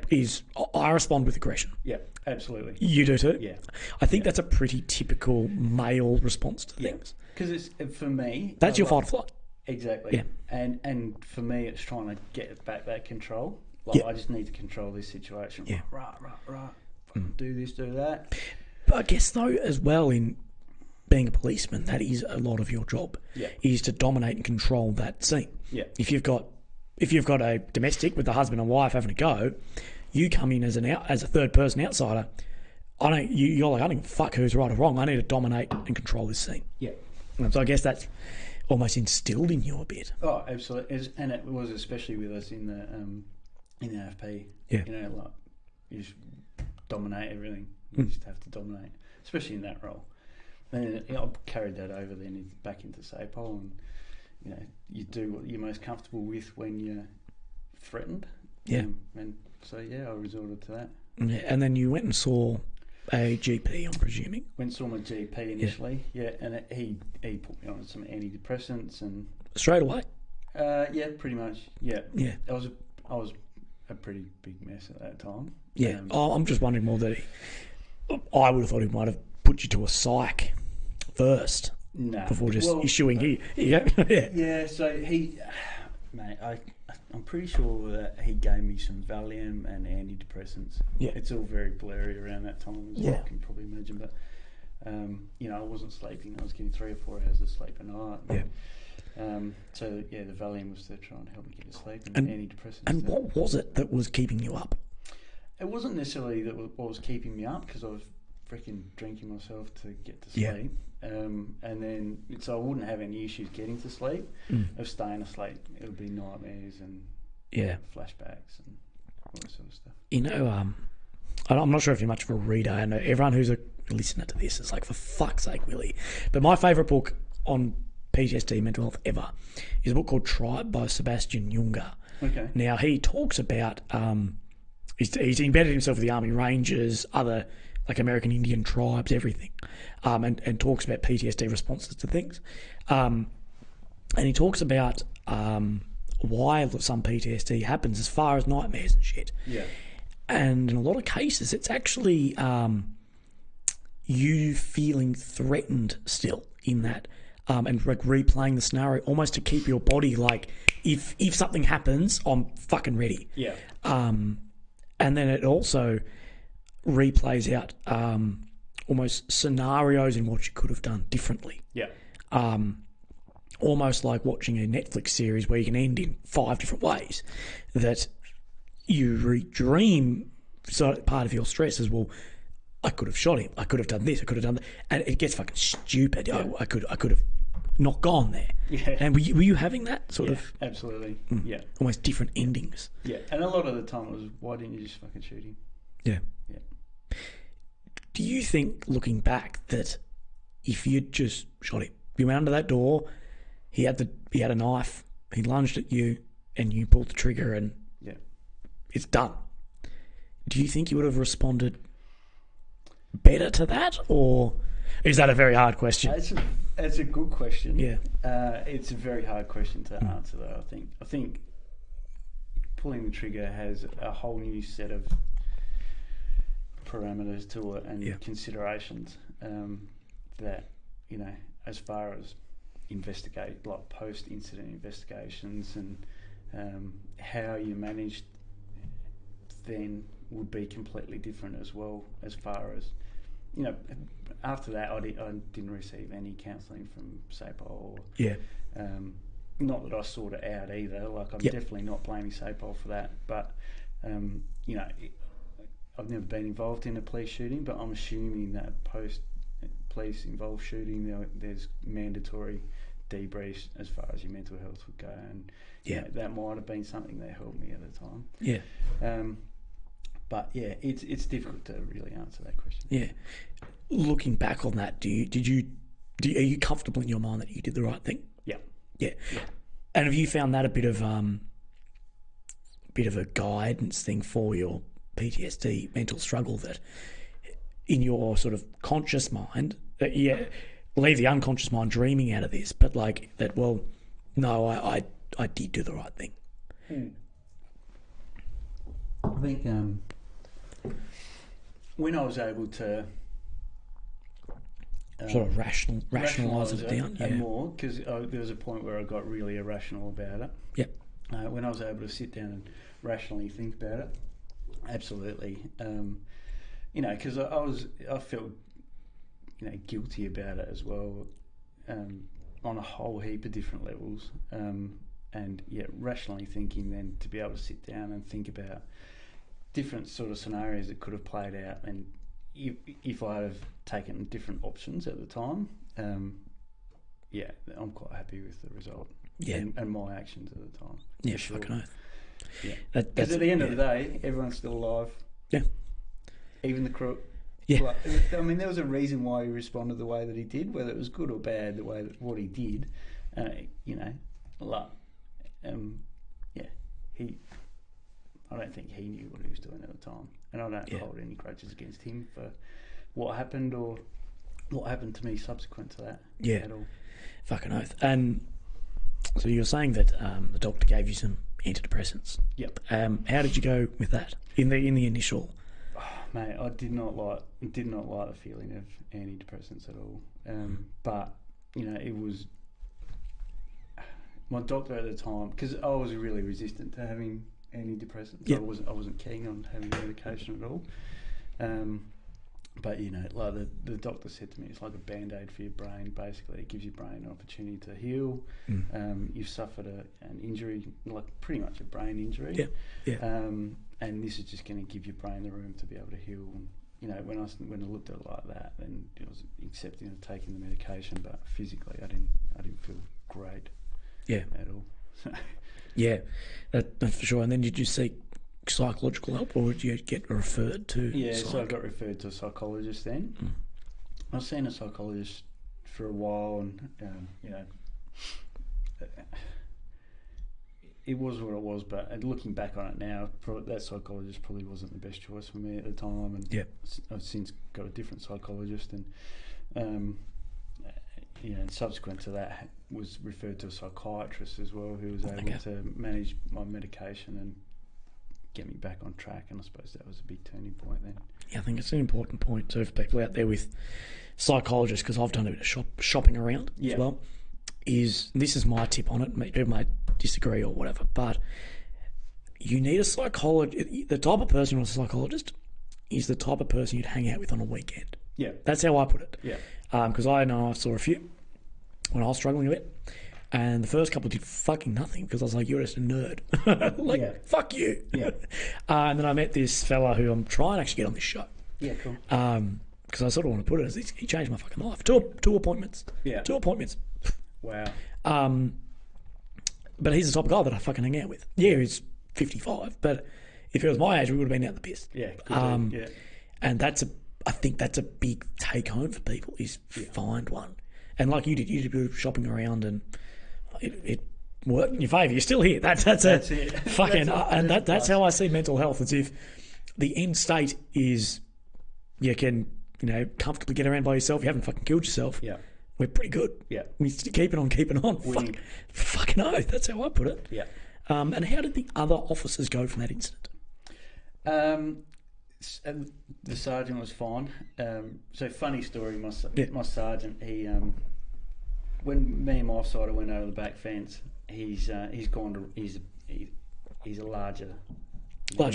is I respond with aggression. Yeah, absolutely. You do too? Yeah. I think that's a pretty typical male response to things. Because it's, for me... That's your fight or flight. Exactly. Yeah. And for me, it's trying to get back that control. I just need to control this situation. Yeah. Right. Do this, do that. But I guess, though, as well, in being a policeman, that is a lot of your job, is to dominate and control that scene. Yeah. If you've got a domestic with the husband and wife having a go, you come in as a third person outsider. You're like, I don't give a fuck who's right or wrong. I need to dominate and control this scene. Yeah. And so I guess that's almost instilled in you a bit. Oh, absolutely. And it was especially with us in the AFP. Yeah. You just dominate everything. You just have to dominate, especially in that role. And I carried that over then back into SAPOL, and you do what you're most comfortable with when you're threatened. Yeah. And so I resorted to that. Yeah. And then you went and saw a GP, I'm presuming. Went and saw my GP initially. Yeah. And he put me on some antidepressants and straight away. Yeah, pretty much. Yeah. Yeah. I was a pretty big mess at that time. Yeah. I'm just wondering more that I would have thought he might have put you to a psych first before just issuing here. Yeah, so I'm pretty sure that he gave me some Valium and antidepressants. Yeah. It's all very blurry around that time as well, you can probably imagine. But, I wasn't sleeping. I was getting 3 or 4 hours of sleep a night. Yeah. So, the Valium was to try and help me get to sleep, and antidepressants. And what was it that was keeping you up? It wasn't necessarily what was keeping me up, because I was freaking drinking myself to get to sleep. Yeah. And then, so I wouldn't have any issues getting to sleep. Of staying asleep, it would be nightmares and flashbacks and all that sort of stuff. I'm not sure if you're much of a reader. I know everyone who's a listener to this is like, for fuck's sake, Willy. But my favourite book on PTSD, mental health ever, is a book called Tribe by Sebastian Junger. Okay. Now, he talks about, he's embedded himself with the Army Rangers, other like American Indian tribes, everything, and talks about PTSD responses to things. And he talks about why some PTSD happens as far as nightmares and shit. Yeah. And in a lot of cases, it's actually you feeling threatened still in that, and like replaying the scenario almost to keep your body like, if something happens, I'm fucking ready. Yeah. And then it also replays out almost scenarios in what you could have done differently. Yeah. Almost like watching a Netflix series where you can end in 5 different ways. That you redream. So part of your stress is, well, I could have shot him. I could have done this. I could have done that, and it gets fucking stupid. Yeah. I could have not gone there. Yeah. And were you having that sort of? Absolutely. Yeah. Almost different endings. Yeah. And a lot of the time it was, why didn't you just fucking shoot him? Yeah. Yeah. Do you think, looking back, that if you'd just shot him, you went under that door, he had a knife, he lunged at you, and you pulled the trigger, and it's done. Do you think you would have responded better to that, or is that a very hard question? It's a good question. Yeah. It's a very hard question to answer, though. I think pulling the trigger has a whole new set of parameters to it and considerations that, as far as post-incident investigations and how you managed then would be completely different as well. As far as, after that I didn't receive any counselling from SAPOL. Not that I sought it out either. Like, I'm definitely not blaming SAPOL for that, but I've never been involved in a police shooting, but I'm assuming that post-police involved shooting, there's mandatory debriefs as far as your mental health would go, and that might have been something that helped me at the time. But it's difficult to really answer that question. Yeah. Looking back on that, are you comfortable in your mind that you did the right thing? Yeah. And have you found that a bit of a guidance thing for your PTSD mental struggle, that in your sort of conscious mind, leave the unconscious mind dreaming out of this, but like that, well, no, I did do the right thing. I think when I was able to sort of rationalise it down, more, because there was a point where I got really irrational about it. Yep. When I was able to sit down and rationally think about it, absolutely. Because I felt guilty about it as well, on a whole heap of different levels. And rationally thinking, then to be able to sit down and think about different sort of scenarios that could have played out, and if I have taken different options at the time, I'm quite happy with the result. And my actions at the time. Yeah, sure. Fucking oath. Yeah. Because at the end of the day, everyone's still alive. Yeah. Even the crook. Yeah. I mean, there was a reason why he responded the way that he did, whether it was good or bad, what he did. I don't think he knew what he was doing at the time, and I don't hold any grudges against him for what happened or what happened to me subsequent to that. At all. Fucking oath. And so you're saying that the doctor gave you some antidepressants. Yep. How did you go with that in the initial? Oh, mate, I did not like the feeling of antidepressants at all. But it was my doctor at the time, because I was really resistant to having antidepressants. Yep. I wasn't keen on having medication at all. But like the doctor said to me, it's like a band-aid for your brain. Basically, it gives your brain an opportunity to heal. You've suffered an injury, like pretty much a brain injury. And this is just going to give your brain the room to be able to heal. And when I looked at it like that, then it was accepting of taking the medication. But physically, I didn't feel great. At all. That's for sure. And then did you seek psychological help, or did you get referred to? So I got referred to a psychologist then. I was seeing a psychologist for a while, and it was what it was. But looking back on it now, that psychologist probably wasn't the best choice for me at the time. And I've since got a different psychologist, and and subsequent to that was referred to a psychiatrist as well, who was able to manage my medication and get me back on track, and I suppose that was a big turning point then. Yeah, I think it's an important point too for people out there with psychologists, because I've done a bit of shopping around as well. This is my tip on it. People may disagree or whatever, but you need a psychologist. The type of person who's a psychologist is the type of person you'd hang out with on a weekend. Yeah, that's how I put it. Yeah, because I know I saw a few when I was struggling a bit. And the first couple did fucking nothing because I was like, you're just a nerd. Fuck you. Yeah. And then I met this fella who I'm trying to actually get on this show. Yeah, cool. Because I sort of want to put it as he changed my fucking life. Two appointments. Yeah. 2 appointments. Wow. But he's the type of guy that I fucking hang out with. Yeah, he's 55, but if he was my age, we would have been out the piss. Yeah. And I think that's a big take home for people is find one. And like you did a bit of shopping around, and it worked in your favour. You're still here. That's it. Fucking that's how I see mental health. As if the end state is you can comfortably get around by yourself. You haven't fucking killed yourself. Yeah, we're pretty good. Yeah, we keep it on, keeping on. Fucking oath. That's how I put it. Yeah. And how did the other officers go from that incident? The sergeant was fine. So funny story. My sergeant, he when me and my offsider went over the back fence, he's a larger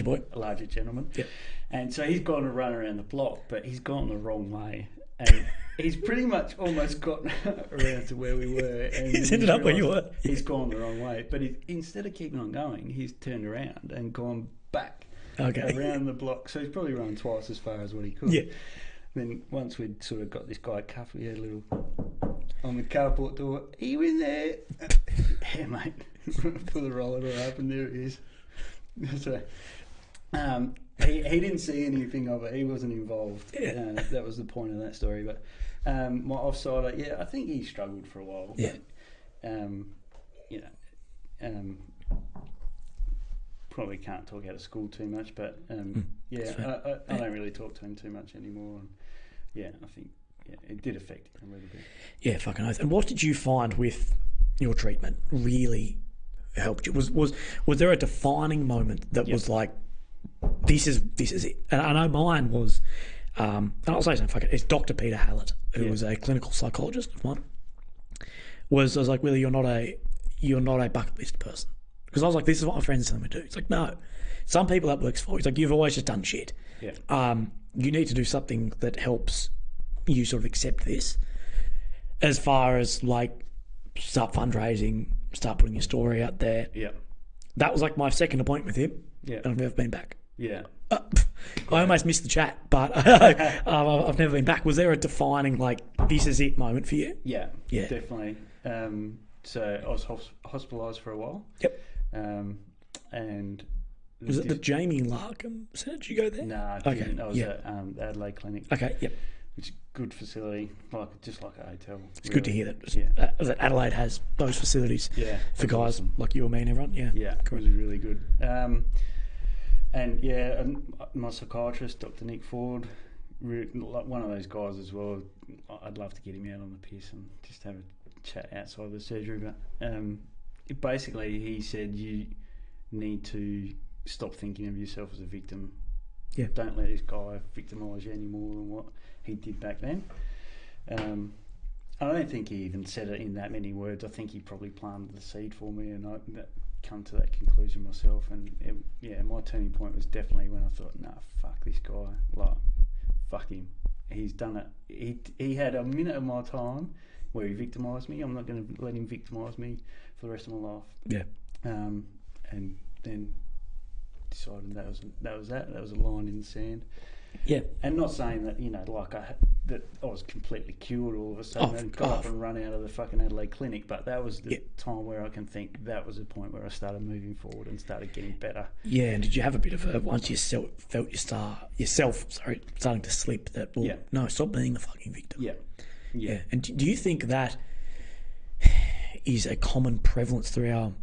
boy, a larger gentleman. Yeah. And so he's gone to run around the block, but he's gone the wrong way, and he's pretty much almost gotten around to where we were. And he's ended up where you were. He's gone the wrong way, but instead of keeping on going, he's turned around and gone back. Around the block, so he's probably run twice as far as what he could. Yeah. Then once we'd sort of got this guy cuffed, we had a little on the carport door. Are you in there? Yeah, mate. Pull the roller door up, and there it is. So, he didn't see anything of it. He wasn't involved. Yeah. That was the point of that story. But my offsider, I think he struggled for a while. Yeah. But, probably can't talk out of school too much, but I don't really talk to him too much anymore. And I think it did affect him a little bit. Yeah, fucking oath. And what did you find with your treatment really helped you? Was there a defining moment that was like, this is it? And I know mine was, and I'll say something. It's Dr. Peter Hallett, who was a clinical psychologist of mine. I was like, Willy, you're not a bucket list person. Because I was like, this is what my friends tell me to do. It's like, no. Some people that works for. It's like, you've always just done shit. Yeah. You need to do something that helps you sort of accept this. As far as like, start fundraising, start putting your story out there. Yeah. That was like my second appointment with him. Yeah. And I've never been back. Yeah. I almost missed the chat, but I've never been back. Was there a defining, like, this is it moment for you? Yeah. Definitely. So I was hospitalised for a while. Yep. And was it the Jamie Larkham Centre? Did you go there? No, I didn't. I was at the Adelaide Clinic. Okay, yep. Which is a good facility, just like a hotel. It's good to hear that. That Adelaide has those facilities for guys like you or me and everyone. Yeah, cool. Really good. And my psychiatrist, Dr. Nick Ford, one of those guys as well. I'd love to get him out on the piss and just have a chat outside the surgery, but basically he said you need to stop thinking of yourself as a victim. Yeah. Don't let this guy victimise you any more than what he did back then. I don't think he even said it in that many words. I think he probably planted the seed for me, and I come to that conclusion myself. And my turning point was definitely when I thought, nah, fuck this guy. Like, fuck him. He's done it. He had a minute of my time where he victimised me. I'm not going to let him victimise me for the rest of my life. Yeah. And then decided that was a line in the sand. Yeah. And not saying that I was completely cured all of a sudden and got up and run out of the fucking Adelaide Clinic, but that was the time where I can think that was the point where I started moving forward and started getting better. Yeah. And did you have a bit of a, once you felt yourself starting to slip, that no, stop being the fucking victim. Yeah. And do you think that is a common prevalence through our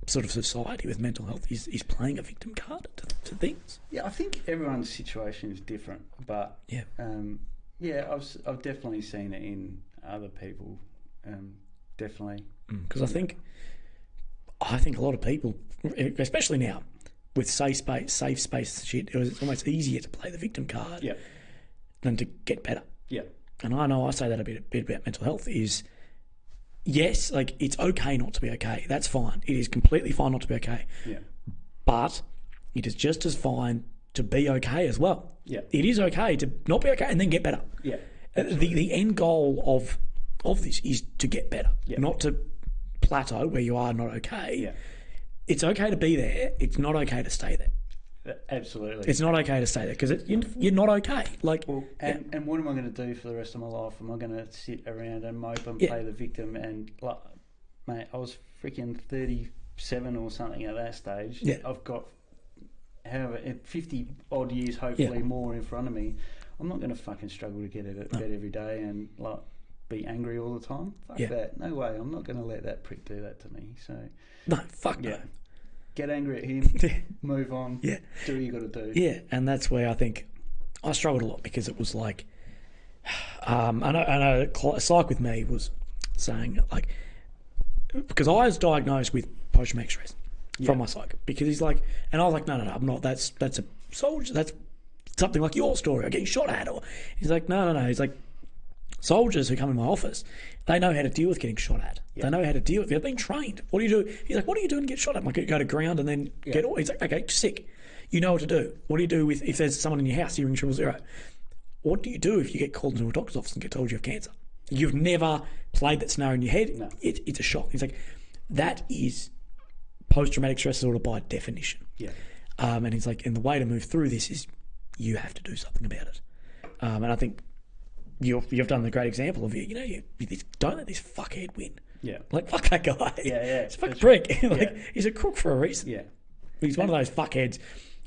sort of society with mental health, is playing a victim card to things? Yeah, I think everyone's situation is different, but I've definitely seen it in other people, definitely. Because I think a lot of people, especially now, with safe space shit, it's almost easier to play the victim card than to get better. Yeah. And I know I say that a bit about mental health is, yes, like it's okay not to be okay. That's fine. It is completely fine not to be okay. Yeah. But it is just as fine to be okay as well. Yeah. It is okay to not be okay and then get better. Yeah. The end goal of this is to get better, not to plateau where you are not okay. Yeah. It's okay to be there. It's not okay to stay there. Absolutely. It's not okay to stay there because you're not okay. Like, and what am I going to do for the rest of my life? Am I going to sit around and mope and play the victim? And like, mate, I was freaking 37 or something at that stage. Yeah. I've got 50 odd years, hopefully more in front of me. I'm not going to fucking struggle to get out of bed every day and like be angry all the time. Fuck that. No way. I'm not going to let that prick do that to me. So no, fuck no. Get angry at him. Move on. Yeah. Do what you got to do. Yeah, and that's where I think I struggled a lot because it was like, I know a psych with me was saying like, because I was diagnosed with post-traumatic stress from my psych because he's like, and I was like, no, I'm not. That's a soldier. That's something like your story, or getting shot at, or he's like, no. He's like, soldiers who come in my office, they know how to deal with getting shot at. They know how to deal with it. They've been trained. What do you do? He's like, what do you do when you get shot at? I'm like, go to ground and then get all. He's like, okay, sick. You know what to do. What do you do if there's someone in your house, you ring 000? What do you do if you get called into a doctor's office and get told you have cancer? You've never played that scenario in your head. No. It's a shock. He's like, that is post-traumatic stress disorder by definition. Yeah. And he's like, and the way to move through this is you have to do something about it. And I think you've done the great example of you don't let this fuckhead win. Yeah. Like, fuck that guy. Yeah. He's a fucking prick. He's a crook for a reason. Yeah. He's one of those fuckheads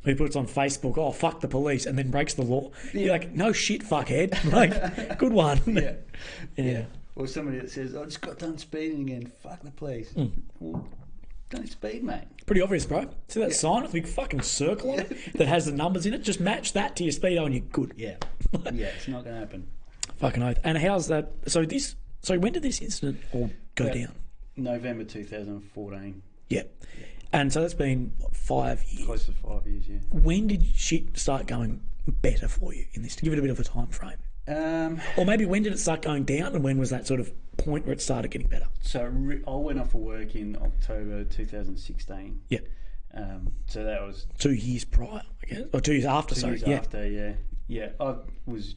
who puts on Facebook, oh, fuck the police, and then breaks the law. Yeah. You're like, no shit, fuckhead. Like, good one. Yeah. Or somebody that says, I just got done speeding again. Fuck the police. Well, don't speed, mate. Pretty obvious, bro. See that sign with a big fucking circle on it that has the numbers in it? Just match that to your speedo and you're good. Yeah. It's not going to happen. Fucking oath. And how's that? So when did this incident all go down? November 2014. Yeah. And so that's been 5 years. Close to 5 years, yeah. When did shit start going better for you in this? To give it a bit of a time frame. Or maybe when did it start going down and when was that sort of point where it started getting better? So I went off of work in October 2016. Yeah. So that was 2 years prior, I guess. Or 2 years after, 2 years after, yeah. Yeah, I was...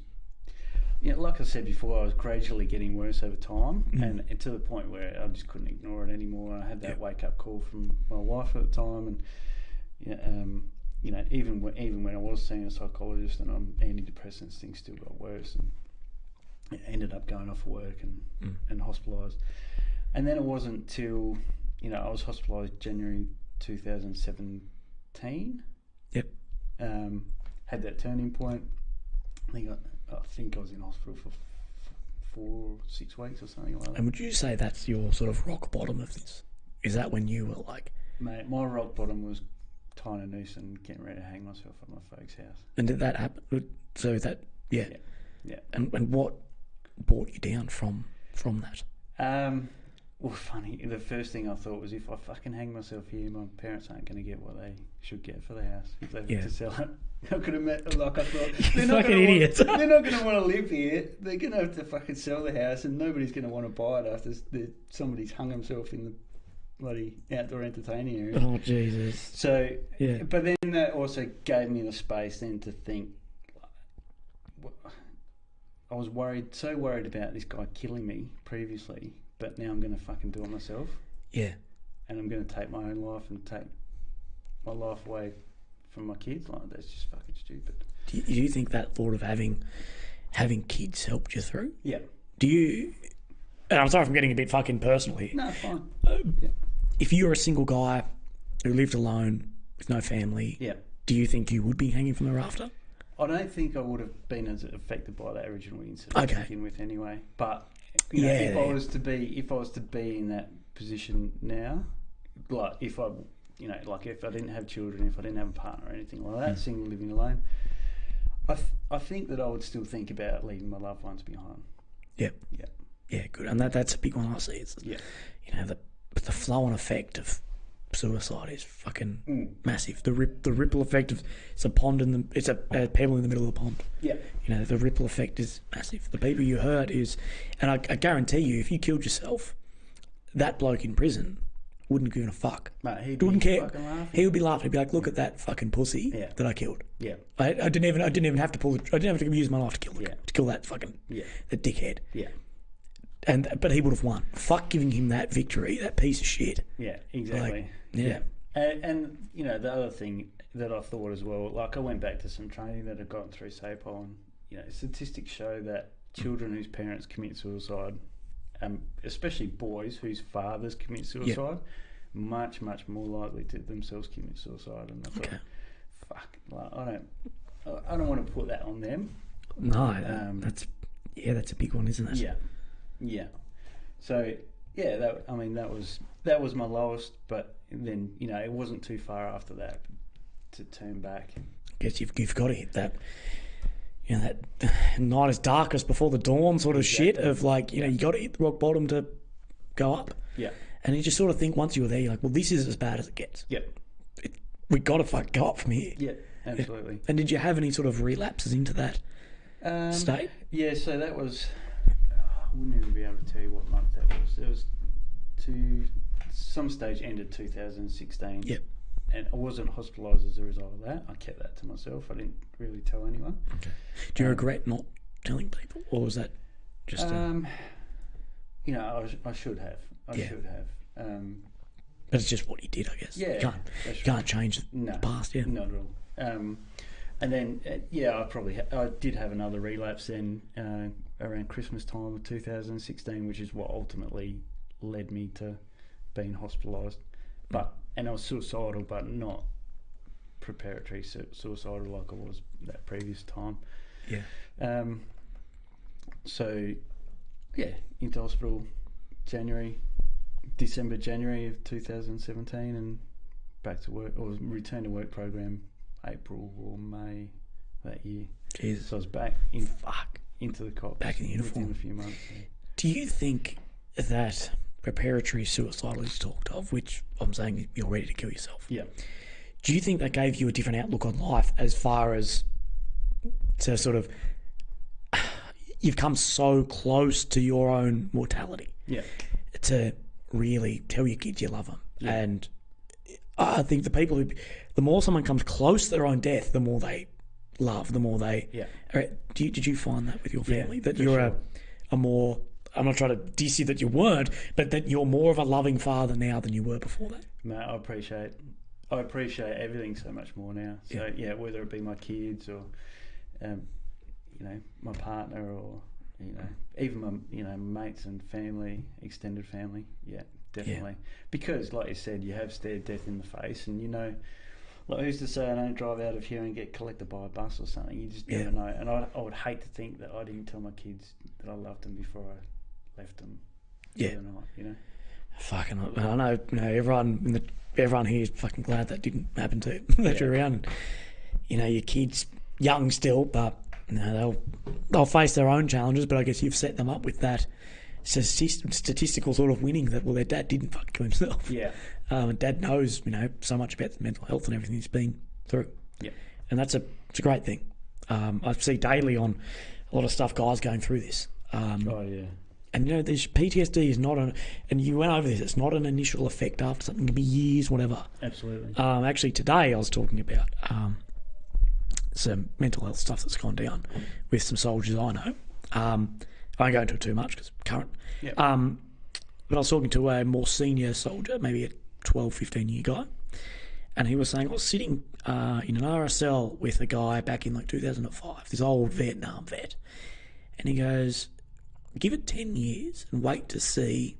like I said before, I was gradually getting worse over time, and to the point where I just couldn't ignore it anymore. I had that wake-up call from my wife at the time, and even when I was seeing a psychologist and on antidepressants, things still got worse, and ended up going off work and hospitalised. And then it wasn't till I was hospitalised January 2017. Yep. Had that turning point. I think I was in hospital for 4 or 6 weeks or something like that. And would you say that's your sort of rock bottom of this? Is that when you were like... Mate, my rock bottom was tying a noose and getting ready to hang myself at my folks' house. And did that happen? So that... Yeah. And what brought you down from that? Well, funny, the first thing I thought was if I fucking hang myself here, my parents aren't going to get what they should get for the house if they were to sell it. I could have met, like I thought, they're not going to want to live here. They're going to have to fucking sell the house, and nobody's going to want to buy it after somebody's hung himself in the bloody outdoor entertaining area. Oh, Jesus. So, but then that also gave me the space then to think. I was so worried about this guy killing me previously, but now I'm going to fucking do it myself. Yeah. And I'm going to take my own life and take my life away from my kids. Like, that's just fucking stupid. Do you think that thought of having kids helped you through? Yeah. Do you... And I'm sorry if I'm getting a bit fucking personal here. No, fine. If you were a single guy who lived alone with no family, do you think you would be hanging from the rafter? I don't think I would have been as affected by that original incident to begin with anyway. But if I was to be in that position now, like if I didn't have children, if I didn't have a partner or anything like that, single living alone, I think that I would still think about leaving my loved ones behind. Yeah. Yeah, good. And that's a big one I see. It's the flow-on effect of suicide is fucking massive. The ripple effect of it's a pond it's a pebble in the middle of the pond. Yeah. You know, the ripple effect is massive. The people you hurt is, and I guarantee you, if you killed yourself, that bloke in prison wouldn't give a fuck. Mate, he wouldn't care. Laughing. He would be laughing. He'd be like, "Look at that fucking pussy that I killed." Yeah. I didn't even have to pull. I didn't have to use my knife to kill that fucking the dickhead. Yeah. But he would have won. Fuck giving him that victory, that piece of shit. Yeah, exactly. Like, And you know, the other thing that I thought as well, like I went back to some training that I'd gotten through SAPOL, and you know, statistics show that children whose parents commit suicide, especially boys whose fathers commit suicide, much more likely to themselves commit suicide. And I thought, fuck, like, I don't want to put that on them. No, that's a big one, isn't it? Yeah. So that was my lowest, but then you know it wasn't too far after that to turn back. I guess you've got to hit that. You know, that night is darkest before the dawn sort of shit of like, you know, you got to hit the rock bottom to go up. Yeah. And you just sort of think once you're there, you're like, well, this is as bad as it gets. Yeah. We got to go up from here. Yeah, absolutely. And did you have any sort of relapses into that state? Yeah, so that was, I wouldn't even be able to tell you what month that was. It was to some stage ended 2016. Yep. And I wasn't hospitalised as a result of that. I kept that to myself. I didn't really tell anyone. Okay. Do you regret not telling people, or was that just? You know, I should have. I should have. But it's just what you did, I guess. Yeah. You can't change the past. Yeah. Not at all. And then I did have another relapse then around Christmas time of 2016, which is what ultimately led me to being hospitalised. And I was suicidal, but not preparatory suicidal like I was that previous time. Yeah. So, into hospital December, January of 2017, and back to work, or return to work program April or May that year. Jesus. So I was back into the cops. Back in the uniform. Within a few months. Yeah. Do you think that preparatory suicidal is talked of, which I'm saying you're ready to kill yourself? Yeah. Do you think that gave you a different outlook on life as far as to sort of you've come so close to your own mortality? Yeah. To really tell your kids you love them. Yeah. And I think the more someone comes close to their own death, the more they love, the more they... Yeah. Did you find that with your family? Yeah, that you're a more... I'm not trying to diss you that you weren't, but that you're more of a loving father now than you were before that? Mate, I appreciate everything so much more now. So, whether it be my kids or, my partner or, even my, mates and family, extended family. Yeah, definitely. Yeah. Because, like you said, you have stared death in the face and, like who's to say I don't drive out of here and get collected by a bus or something? You just never know. And I would hate to think that I didn't tell my kids that I loved them before I left them. Yeah. The night, Fucking, I know, everyone here is fucking glad that didn't happen to that you're around. Your kids young still, but they'll face their own challenges. But I guess you've set them up with that statistical sort of winning that their dad didn't fucking kill himself. Yeah. And dad knows so much about the mental health and everything he's been through. Yeah. And it's a great thing. I see daily on a lot of stuff guys going through this. And this PTSD is not and you went over this, it's not an initial effect after something, it can be years, whatever. Absolutely. Actually today I was talking about some mental health stuff that's gone down with some soldiers I know. I won't go into it too much because current. Yep. But I was talking to a more senior soldier, maybe a 12, 15-year guy, and he was saying, I was sitting in an RSL with a guy back in 2005, this old Vietnam vet, and he goes, give it 10 years and wait to see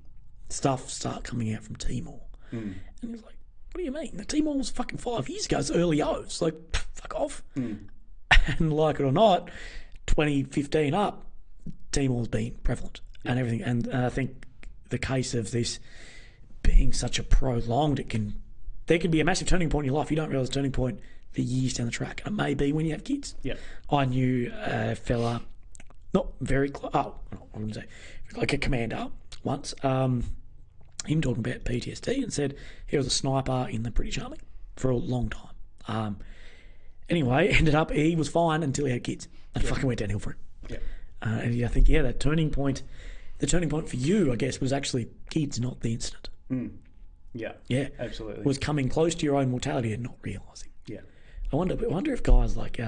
stuff start coming out from Timor. And he's like, what do you mean? The Timor was fucking 5 years ago. It's early O's. Like, fuck off. And like it or not, 2015 up, Timor's been prevalent and everything. And I think the case of this being such a prolonged, there can be a massive turning point in your life. You don't realise the turning point for years down the track. And it may be when you have kids. Yeah. I knew a fella, not very close, I wouldn't say, like a commander once, him talking about PTSD and said he was a sniper in the British Army for a long time. Anyway, ended up he was fine until he had kids and fucking went downhill for him. Yeah. And I think, the turning point for you, I guess, was actually kids, not the incident. Mm. Yeah. Yeah. Absolutely. Was coming close to your own mortality and not realising. Yeah. I wonder if guys like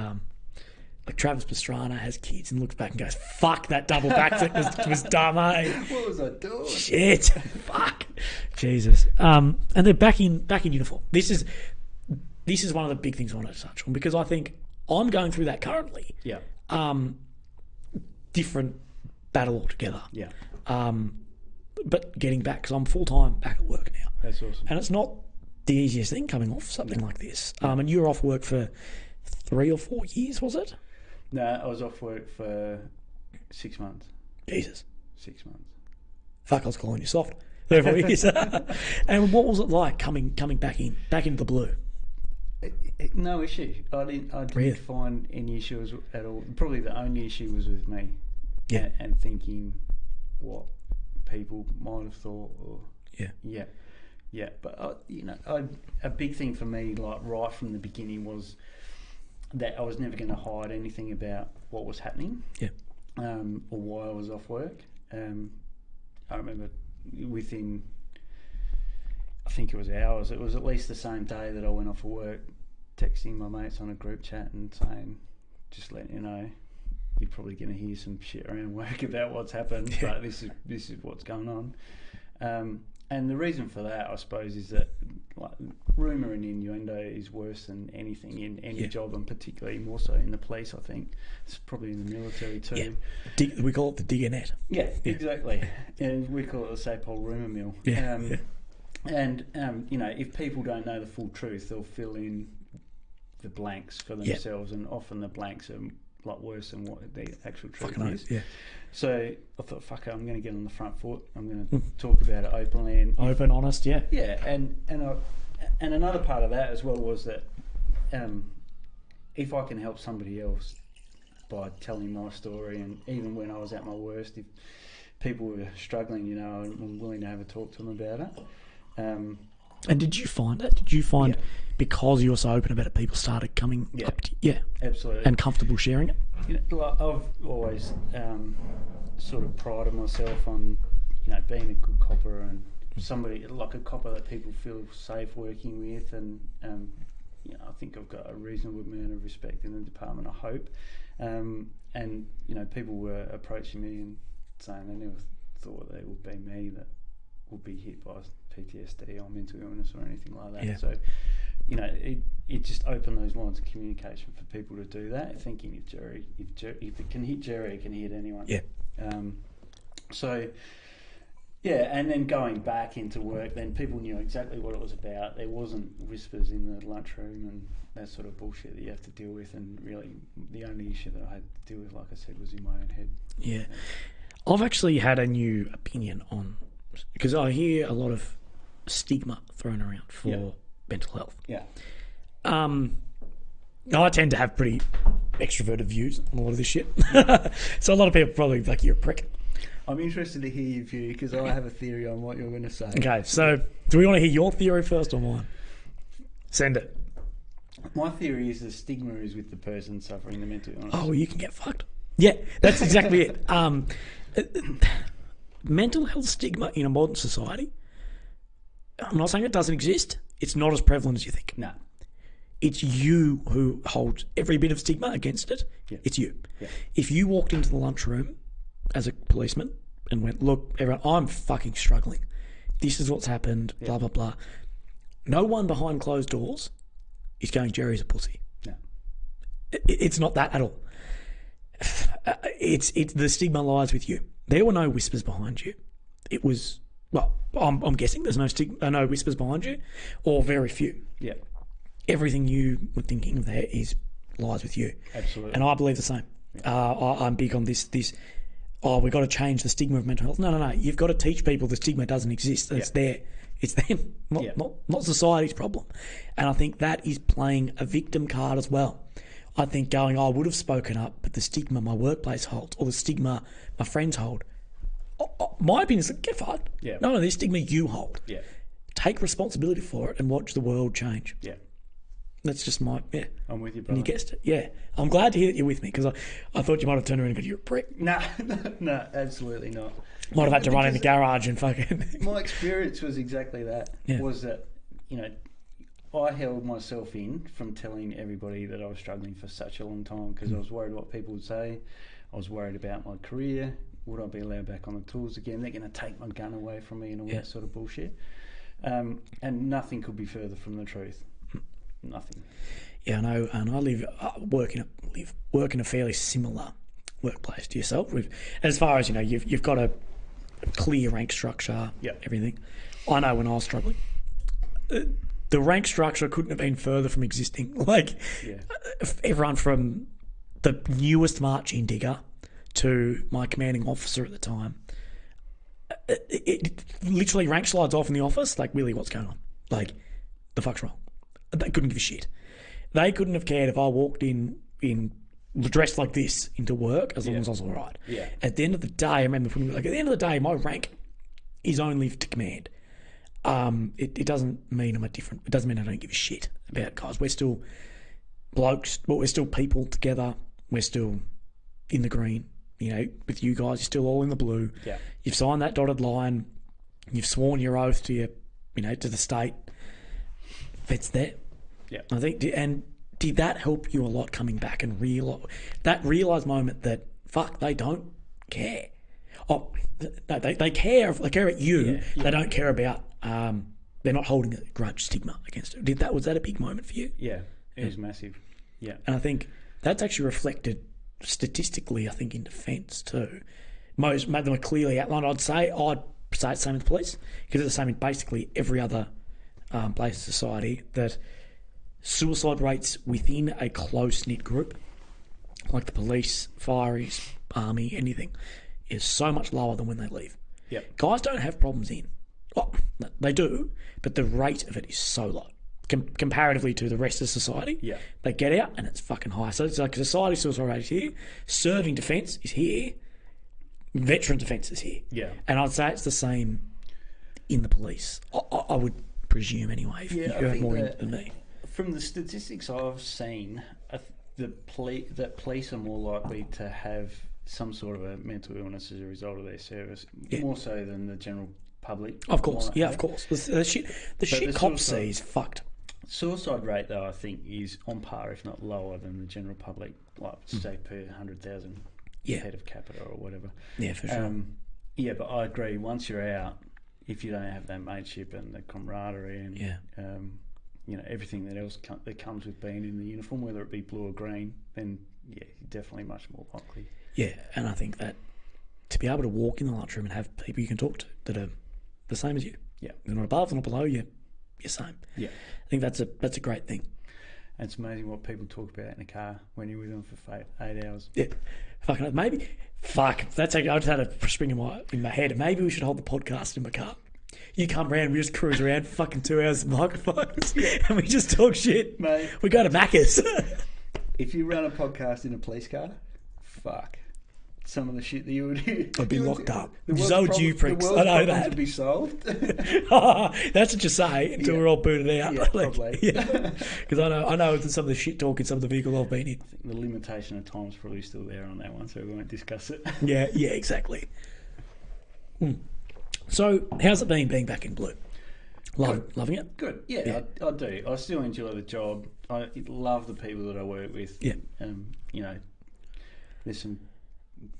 Travis Pastrana has kids and looks back and goes, "Fuck, that double backflip was dumb, eh? What was I doing? Shit, fuck, Jesus." And they're back in uniform. This is one of the big things I wanted to touch on, because I think I'm going through that currently. Yeah. Different battle altogether. Yeah. But getting back, because I'm full time back at work now. That's awesome. And it's not the easiest thing coming off something like this. And you were off work for 3 or 4 years, was it? No, I was off work for 6 months. Jesus. 6 months. Fuck, I was calling you soft. 3 or 4 years. And what was it like coming back into the blue? No issue. I didn't Really? find any issues at all. Probably the only issue was with me. Yeah. And thinking what people might have thought. Or, yeah. But a big thing for me, like right from the beginning, was that I was never going to hide anything about what was happening. Yeah. Or why I was off work. I remember within, I think it was hours, it was at least the same day that I went off of work, texting my mates on a group chat and saying, just letting you know, you're probably going to hear some shit around work about what's happened, but this is what's going on. And the reason for that, I suppose, is that rumour and innuendo is worse than anything in any job, and particularly more so in the police, I think. It's probably in the military too. Yeah. We call it the digger net. Yeah, exactly. And we call it the Sapole rumour mill. And, if people don't know the full truth, they'll fill in the blanks for themselves, and often the blanks are a lot worse than what the actual truth is. Yeah. So I thought, fuck it, I'm going to get on the front foot. I'm going to talk about it openly. And open, honest, yeah. Yeah, and another part of that as well was that if I can help somebody else by telling my story, and even when I was at my worst, if people were struggling, I'm willing to have a talk to them about it. And did you find that? Did you find because you were so open about it, people started coming up to you? Yeah, absolutely. And comfortable sharing it? I've always sort of prided myself on, being a good copper and somebody, like a copper that people feel safe working with, and I think I've got a reasonable amount of respect in the department, I hope. And people were approaching me and saying they never thought that it would be me that would be hit by PTSD or mental illness or anything like that. Yeah. So, it just opened those lines of communication for people to do that, thinking if it can hit Jerry, it can hit anyone. Yeah. And then going back into work, then people knew exactly what it was about. There wasn't whispers in the lunchroom and that sort of bullshit that you have to deal with, and really the only issue that I had to deal with, like I said, was in my own head. Yeah. I've actually had a new opinion on, because I hear a lot of stigma thrown around for mental health. Yeah. I tend to have pretty extroverted views on a lot of this shit. So a lot of people probably like, you're a prick. I'm interested to hear your view, because I have a theory on what you're going to say. Okay, so do we want to hear your theory first or mine? Send it. My theory is the stigma is with the person suffering the mental illness. Oh, you can get fucked. Yeah, that's exactly it. Mental health stigma in a modern society, I'm not saying it doesn't exist. It's not as prevalent as you think. No. It's you who holds every bit of stigma against it. Yeah. It's you. Yeah. If you walked into the lunchroom as a policeman and went, look, everyone, I'm fucking struggling. This is what's happened, blah, blah, blah. No one behind closed doors is going, Jerry's a pussy. No. It's not that at all. It's the stigma lies with you. There were no whispers behind you. It was, well, I'm guessing there's no whispers behind you, or very few. Yeah. Everything you were thinking of there lies with you. Absolutely. And I believe the same. Yeah. I'm big on this, we've got to change the stigma of mental health. No. You've got to teach people the stigma doesn't exist. It's there. It's them, not society's problem. And I think that is playing a victim card as well. I think going, I would have spoken up, but the stigma my workplace holds, or the stigma my friends hold, My opinion is, get fucked. Yeah. No, this stigma you hold. Yeah. Take responsibility for it and watch the world change. Yeah. That's just my, I'm with you, brother. And you guessed it. Yeah. I'm glad to hear that you're with me, because I thought you might have turned around and gone, you're a prick. No, absolutely not. Might have had to run in the garage and fucking... My experience was exactly that. Yeah. Was that, I held myself in from telling everybody that I was struggling for such a long time, because I was worried what people would say. I was worried about my career. Would I be allowed back on the tools again? They're going to take my gun away from me and all that sort of bullshit. And nothing could be further from the truth. Nothing. Yeah, I know, and I work in a fairly similar workplace to yourself. As far as you've got a clear rank structure, everything. I know when I was struggling, the rank structure couldn't have been further from existing. Everyone from the newest marching digger to my commanding officer at the time, it literally rank slides off in the office. Like, Willy, what's going on? Like, the fuck's wrong? They couldn't give a shit. They couldn't have cared if I walked in dressed like this into work, as long as I was all right. Yeah. At the end of the day, I remember putting at the end of the day, my rank is only to command. It doesn't mean I'm it doesn't mean I don't give a shit about guys. We're still blokes, but we're still people together. We're still in the green. With you guys, you're still all in the blue. Yeah. You've signed that dotted line. You've sworn your oath to to the state. It's there. Yeah. I think, and did that help you a lot coming back and realize moment that fuck, they don't care. Oh, no, they care. They care about you. Yeah. They don't care about. They're not holding a grudge stigma against it. Was that a big moment for you? Yeah, it was massive. Yeah, and I think that's actually reflected statistically. I think in defence too. Most of them are clearly outlined. I'd say it's the same in the police, because it's the same in basically every other place in society, that suicide rates within a close-knit group, like the police, fireys, army, anything, is so much lower than when they leave. Yep. Guys don't have problems in. Well, they do, but the rate of it is so low comparatively to the rest of society. Yeah. They get out and it's fucking high. So it's like society suicide rate is here, serving defence is here, veteran defence is here. Yeah. And I'd say it's the same in the police. I would presume anyway, if you have more than me. From the statistics I've seen, that police are more likely to have some sort of a mental illness as a result of their service, more so than the general public. Of course, of course. The shit cops see is fucked. Suicide rate, though, I think is on par, if not lower, than the general public, like say per 100,000 head of capita or whatever. Yeah, for sure. But I agree. Once you're out, if you don't have that mateship and the camaraderie and everything that else that comes with being in the uniform, whether it be blue or green, then you're definitely much more likely. Yeah, and I think that to be able to walk in the lunchroom and have people you can talk to that are the same as you. Yeah, they're not above, they're not below you. You're same. Yeah, I think that's a great thing. And it's amazing what people talk about in a car when you're with them for 8 hours. Yeah, fucking maybe. Fuck, that's actually, I just had a spring in my head. Maybe we should hold the podcast in my car. You come round, we just cruise around for fucking 2 hours with microphones, and we just talk shit. Mate, we go to Macca's. If you run a podcast in a police car, fuck. Some of the shit that you would do. I'd be locked up. So you pricks. I know that. Would be solved. That's what you say until we're all booted out. Yeah, probably. Because I know some of the shit talk in some of the vehicles I've been in. I think the limitation of time is probably still there on that one, so we won't discuss it. Yeah, exactly. So, how's it been being back in blue? Loving it? Good. Yeah. I do. I still enjoy the job. I love the people that I work with. Yeah. There's some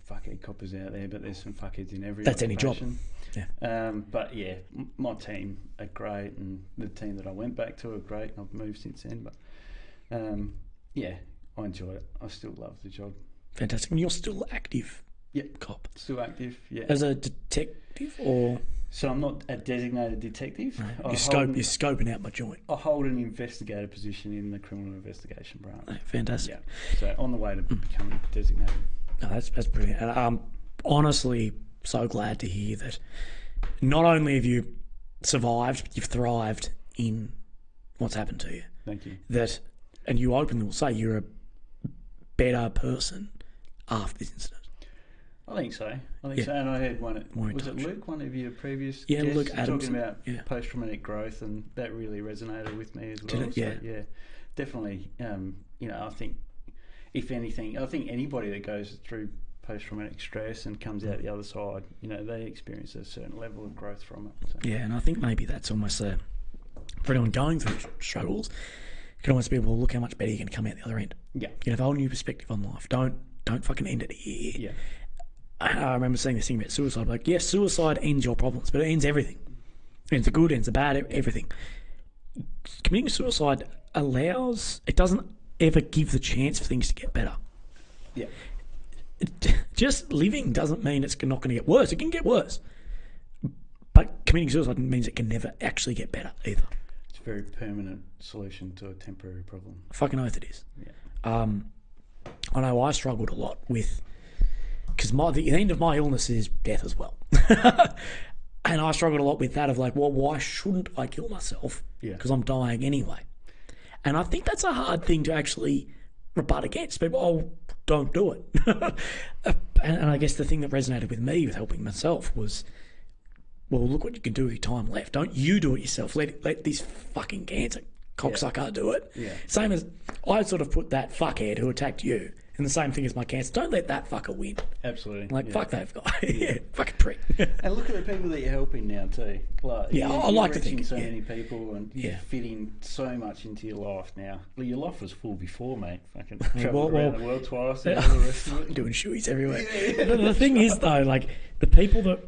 fuckhead coppers out there, but there's some fuckheads in every. That's any job. Yeah. But yeah, my team are great, and the team that I went back to are great. I've moved since then, but I enjoy it. I still love the job. Fantastic. And you're still active. Yep. Cop. Still active. Yeah. As a detective, or? So I'm not a designated detective. No. You're scoping out my joint. I hold an investigator position in the criminal investigation branch. Oh, fantastic. Yeah. So on the way to becoming designated. No, that's brilliant. And I'm honestly so glad to hear that not only have you survived, but you've thrived in what's happened to you. Thank you. And you openly will say you're a better person after this incident. I think so. And I heard was it Luke, one of your previous guests, Luke Adams, talking about post-traumatic growth, and that really resonated with me as well. Did it? So, yeah, definitely. I think, if anything, I think anybody that goes through post-traumatic stress and comes out the other side, they experience a certain level of growth from it. So. Yeah, and I think maybe that's almost for anyone going through struggles, it can almost be, well, look how much better you can come out the other end. Yeah. You have a whole new perspective on life. Don't fucking end it here. Yeah. I remember saying this thing about suicide. Like, yes, suicide ends your problems, but it ends everything. It ends the good, ends the bad, everything. Committing suicide it doesn't ever give the chance for things to get better. Yeah. Just living doesn't mean it's not going to get worse. It can get worse. But committing suicide means it can never actually get better either. It's a very permanent solution to a temporary problem. I fucking oath it is. Yeah. I know I struggled a lot with... Because the end of my illness is death as well. And I struggled a lot with that of like, well, why shouldn't I kill myself? Yeah. Because I'm dying anyway. And I think that's a hard thing to actually rebut against. People, don't do it. And I guess the thing that resonated with me with helping myself was, well, look what you can do with your time left. Don't you do it yourself. Let this fucking cancer cocksucker do it. Yeah. Same as I sort of put that fuckhead who attacked you. And the same thing as my cancer. Don't let that fucker win. Absolutely. Fuck that guy. Yeah, fucking prick. And look at the people that you're helping now too. I like to think. So many people, and you fit in so much into your life now. Well, your life was full before, mate. Fucking traveled around the world twice and all the rest of it. Doing shoeies everywhere. Yeah. The thing is, though, like the people that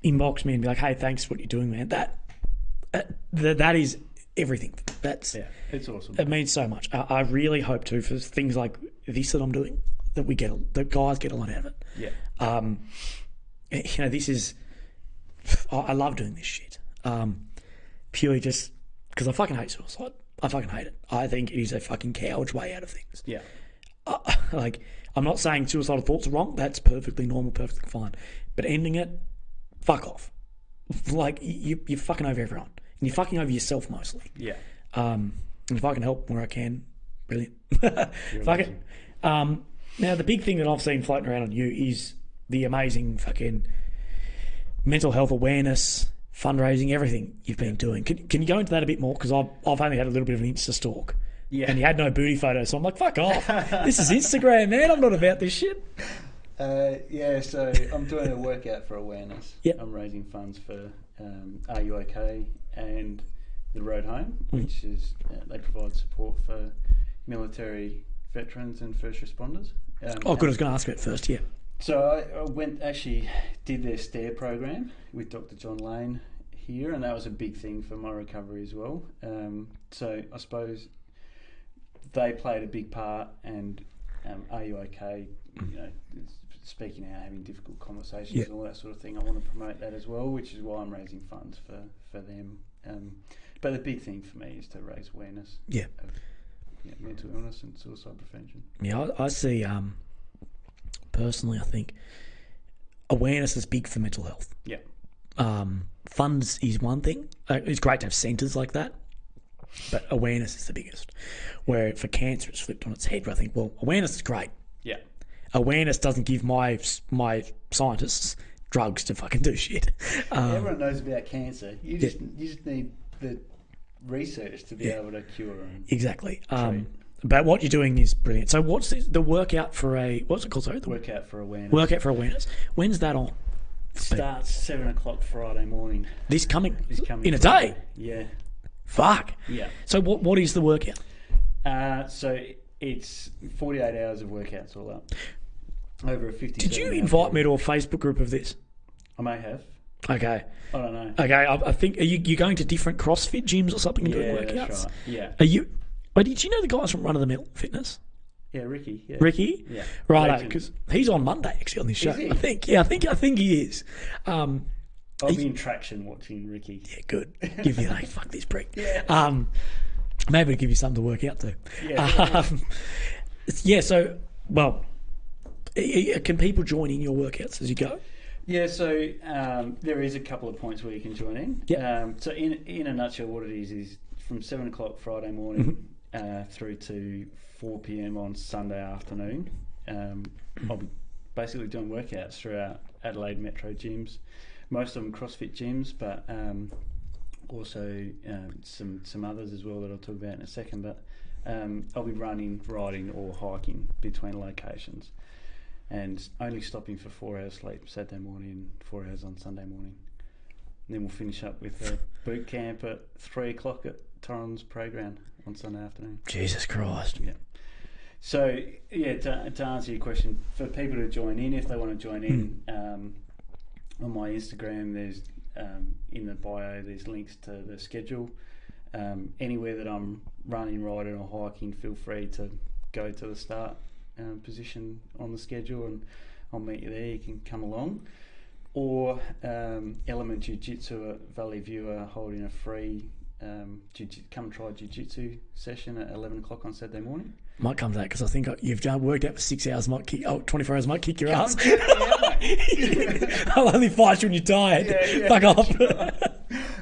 inbox me and be like, "Hey, thanks for what you're doing, man." That is everything. It's awesome. It means so much. I really hope too for things like this that I'm doing that guys get a lot out of it. Yeah. This is. I love doing this shit. Purely just because I fucking hate suicide. I fucking hate it. I think it is a fucking coward's way out of things. Yeah. I'm not saying suicidal thoughts are wrong. That's perfectly normal, perfectly fine. But ending it, fuck off. Like you're fucking over everyone. And you're fucking over yourself mostly. Yeah. And if I can help where I can, brilliant. Fuck it. Now, the big thing that I've seen floating around on you is the amazing fucking mental health awareness, fundraising, everything you've been doing. Can you go into that a bit more? Because I've only had a little bit of an Insta stalk. Yeah. And you had no booty photos, so I'm like, fuck off. This is Instagram, man. I'm not about this shit. So I'm doing a workout for awareness. Yep. I'm raising funds for Are You OK? And The Road Home, which is they provide support for military veterans and first responders. Good. I was going to ask about it first. Yeah. So I did their STARE program with Dr. John Lane here, and that was a big thing for my recovery as well. So I suppose they played a big part, and Are You OK? Speaking out, having difficult conversations and all that sort of thing. I want to promote that as well, which is why I'm raising funds for them. But the big thing for me is to raise awareness of mental illness and suicide prevention. Yeah, I see, personally, I think awareness is big for mental health. Yeah. Funds is one thing. It's great to have centres like that, but awareness is the biggest. Where for cancer, it's flipped on its head, where I think, well, awareness is great. Yeah. Awareness doesn't give my scientists drugs to fucking do shit. Everyone knows about cancer. You just need the research to be able to cure and exactly. But what you're doing is brilliant. So what's the workout for what's it called? Sorry, Workout for Awareness. Workout for Awareness. When's that on? Starts 7:00 Friday morning. This coming in a Friday. day. Yeah. Fuck. Yeah. So what is the workout? So it's 48 hours of workouts all up. Over a 50. Did you invite me to a Facebook group of this? I may have. Okay. I don't know. Okay, I think are you going to different CrossFit gyms or something and doing workouts? That's right. Yeah. Are you? But did you know the guys from Run of the Mill Fitness? Yeah, Ricky. Yeah. Ricky? Yeah. Right, because he's on Monday actually on this show. Is he? I think. Yeah, I think he is. I'll be in traction watching Ricky. Yeah, good. Give you like fuck this prick. Yeah. Maybe to give you something to work out too. Yeah. So can people join in your workouts as you go? Yeah, so there is a couple of points where you can join in. Yeah. So in a nutshell, what it is from 7:00 Friday morning through to 4 p.m. on Sunday afternoon. I'll be basically doing workouts through our Adelaide Metro gyms. Most of them CrossFit gyms, but also some others as well that I'll talk about in a second. But I'll be running, riding or hiking between locations, and only stopping for 4 hours sleep Saturday morning, 4 hours on Sunday morning. And then we'll finish up with a boot camp at 3 o'clock at Torrens Playground on Sunday afternoon. Jesus Christ. Yeah. So, yeah, to answer your question, for people to join in, if they want to join in, on my Instagram, there's in the bio, there's links to the schedule. Anywhere that I'm running, riding or hiking, feel free to go to the start position on the schedule and I'll meet you there. You can come along. Or Element Jiu-Jitsu at Valley View are holding a free come try jiu-jitsu session at 11 o'clock on Saturday morning. Might come to that because I think you've worked out for 6 hours, 24 hours might kick your ass. I'll only fight you when you're tired. Yeah. Fuck off.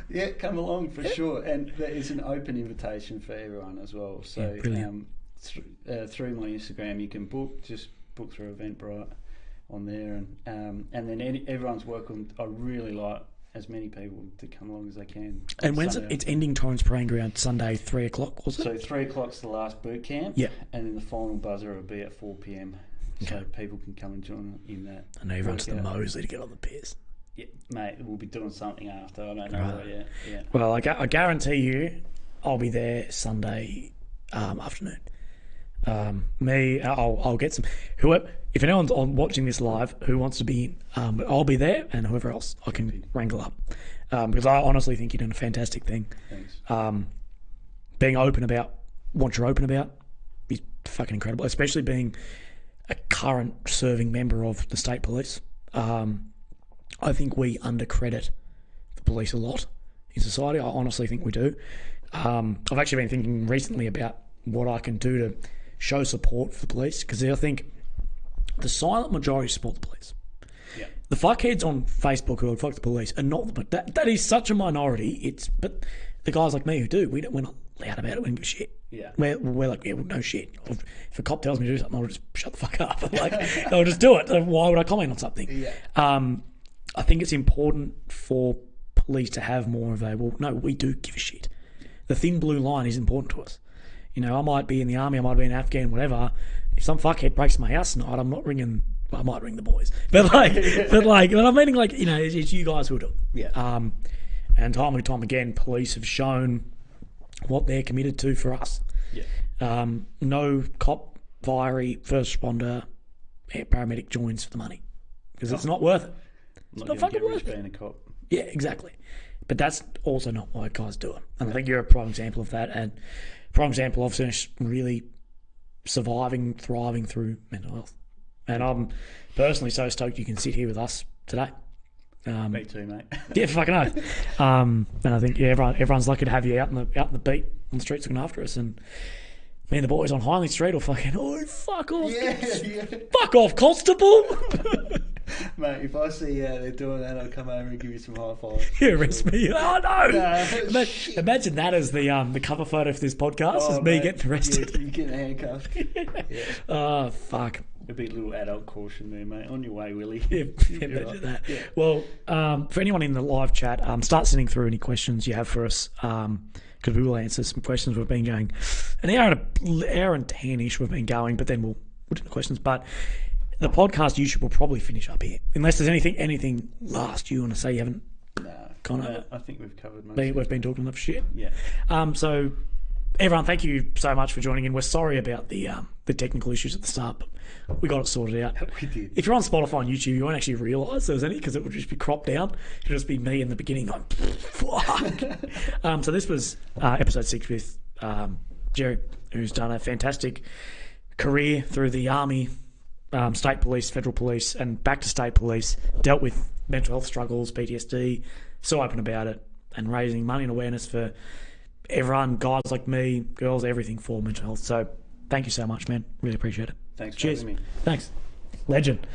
Yeah, come along for sure. And there is an open invitation for everyone as well. So through my Instagram, you can just book through Eventbrite on there, and then everyone's welcome. I really like as many people to come along as they can. And when's it? It's ending Torrens Parade Ground Sunday, 3 o'clock, was it? So 3 o'clock's the last boot camp. Yeah. And then the final buzzer will be at 4 p.m. Okay. So people can come and join in that. I know everyone's the Mosley to get on the piss. Yeah, mate, we'll be doing something after. I don't know yet. Yeah. Well, I guarantee you I'll be there Sunday afternoon. I'll get some. If anyone's watching this live who wants to be in, but I'll be there, and whoever else I can wrangle up, because I honestly think you're doing a fantastic thing. Thanks. Being open about what you're open about is fucking incredible, especially being a current serving member of the state police. I think we undercredit the police a lot in society. I honestly think we do. I've actually been thinking recently about what I can do to show support for the police, because I think the silent majority support the police. Yeah. The fuckheads on Facebook who fuck the police are not, but that is such a minority. But the guys like me who do, we're not loud about it. We don't give a shit. Yeah. We're like, yeah, well, no shit. If a cop tells me to do something, I'll just shut the fuck up. I'll just do it. Why would I comment on something? Yeah. I think it's important for police to have more of a, well, no, we do give a shit. The thin blue line is important to us. You know, I might be in the army, I might be in Afghan, whatever. If some fuckhead breaks my house tonight, I'm not ringing. Well, I might ring the boys, but I'm meaning you know, it's you guys who do it. Yeah. And time and time again, police have shown what they're committed to for us. Yeah. No cop, fiery, first responder, paramedic joins for the money because it's not worth it. It's not fucking worth it. Being a cop. Yeah, exactly. But that's also not why guys do it. And I think you're a prime example of that, and prime example of really surviving, thriving through mental health. And I'm personally so stoked you can sit here with us today. Me too, mate. Yeah, fucking oath. And I think everyone's lucky to have you out in the beat on the streets looking after us. And me and the boys on Hindley Street will fucking, fuck off. Yeah. Fuck off, constable. Mate, if I see they're doing that, I'll come over and give you some high fives. Yeah, arrest me. Oh no! Imagine that as the cover photo for this podcast, is me getting arrested. You getting handcuffed. Yeah. Oh, fuck. There'll be a little adult caution there, mate. On your way, Willy. Yeah, imagine that. Yeah. Well, for anyone in the live chat, start sending through any questions you have for us, because we will answer some questions. We've been going an hour and 10-ish we've been going, but then we'll do the questions. But the podcast YouTube will probably finish up here, unless there's anything last you want to say you haven't gone over. I think we've covered most. We've been talking enough shit. Yeah. So everyone, thank you so much for joining in. We're sorry about the technical issues at the start, but we got it sorted out. We did. If you're on Spotify and YouTube, you won't actually realise there was any, because it would just be cropped down. It'll just be me in the beginning going, fuck. So this was episode 6 with Jerry, who's done a fantastic career through the army, state police, federal police, and back to state police, dealt with mental health struggles, PTSD, so open about it, and raising money and awareness for everyone, guys like me, girls, everything for mental health. So thank you so much, man. Really appreciate it. Thanks for Cheers. having me. Thanks. Legend.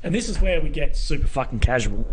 And this is where we get super fucking casual.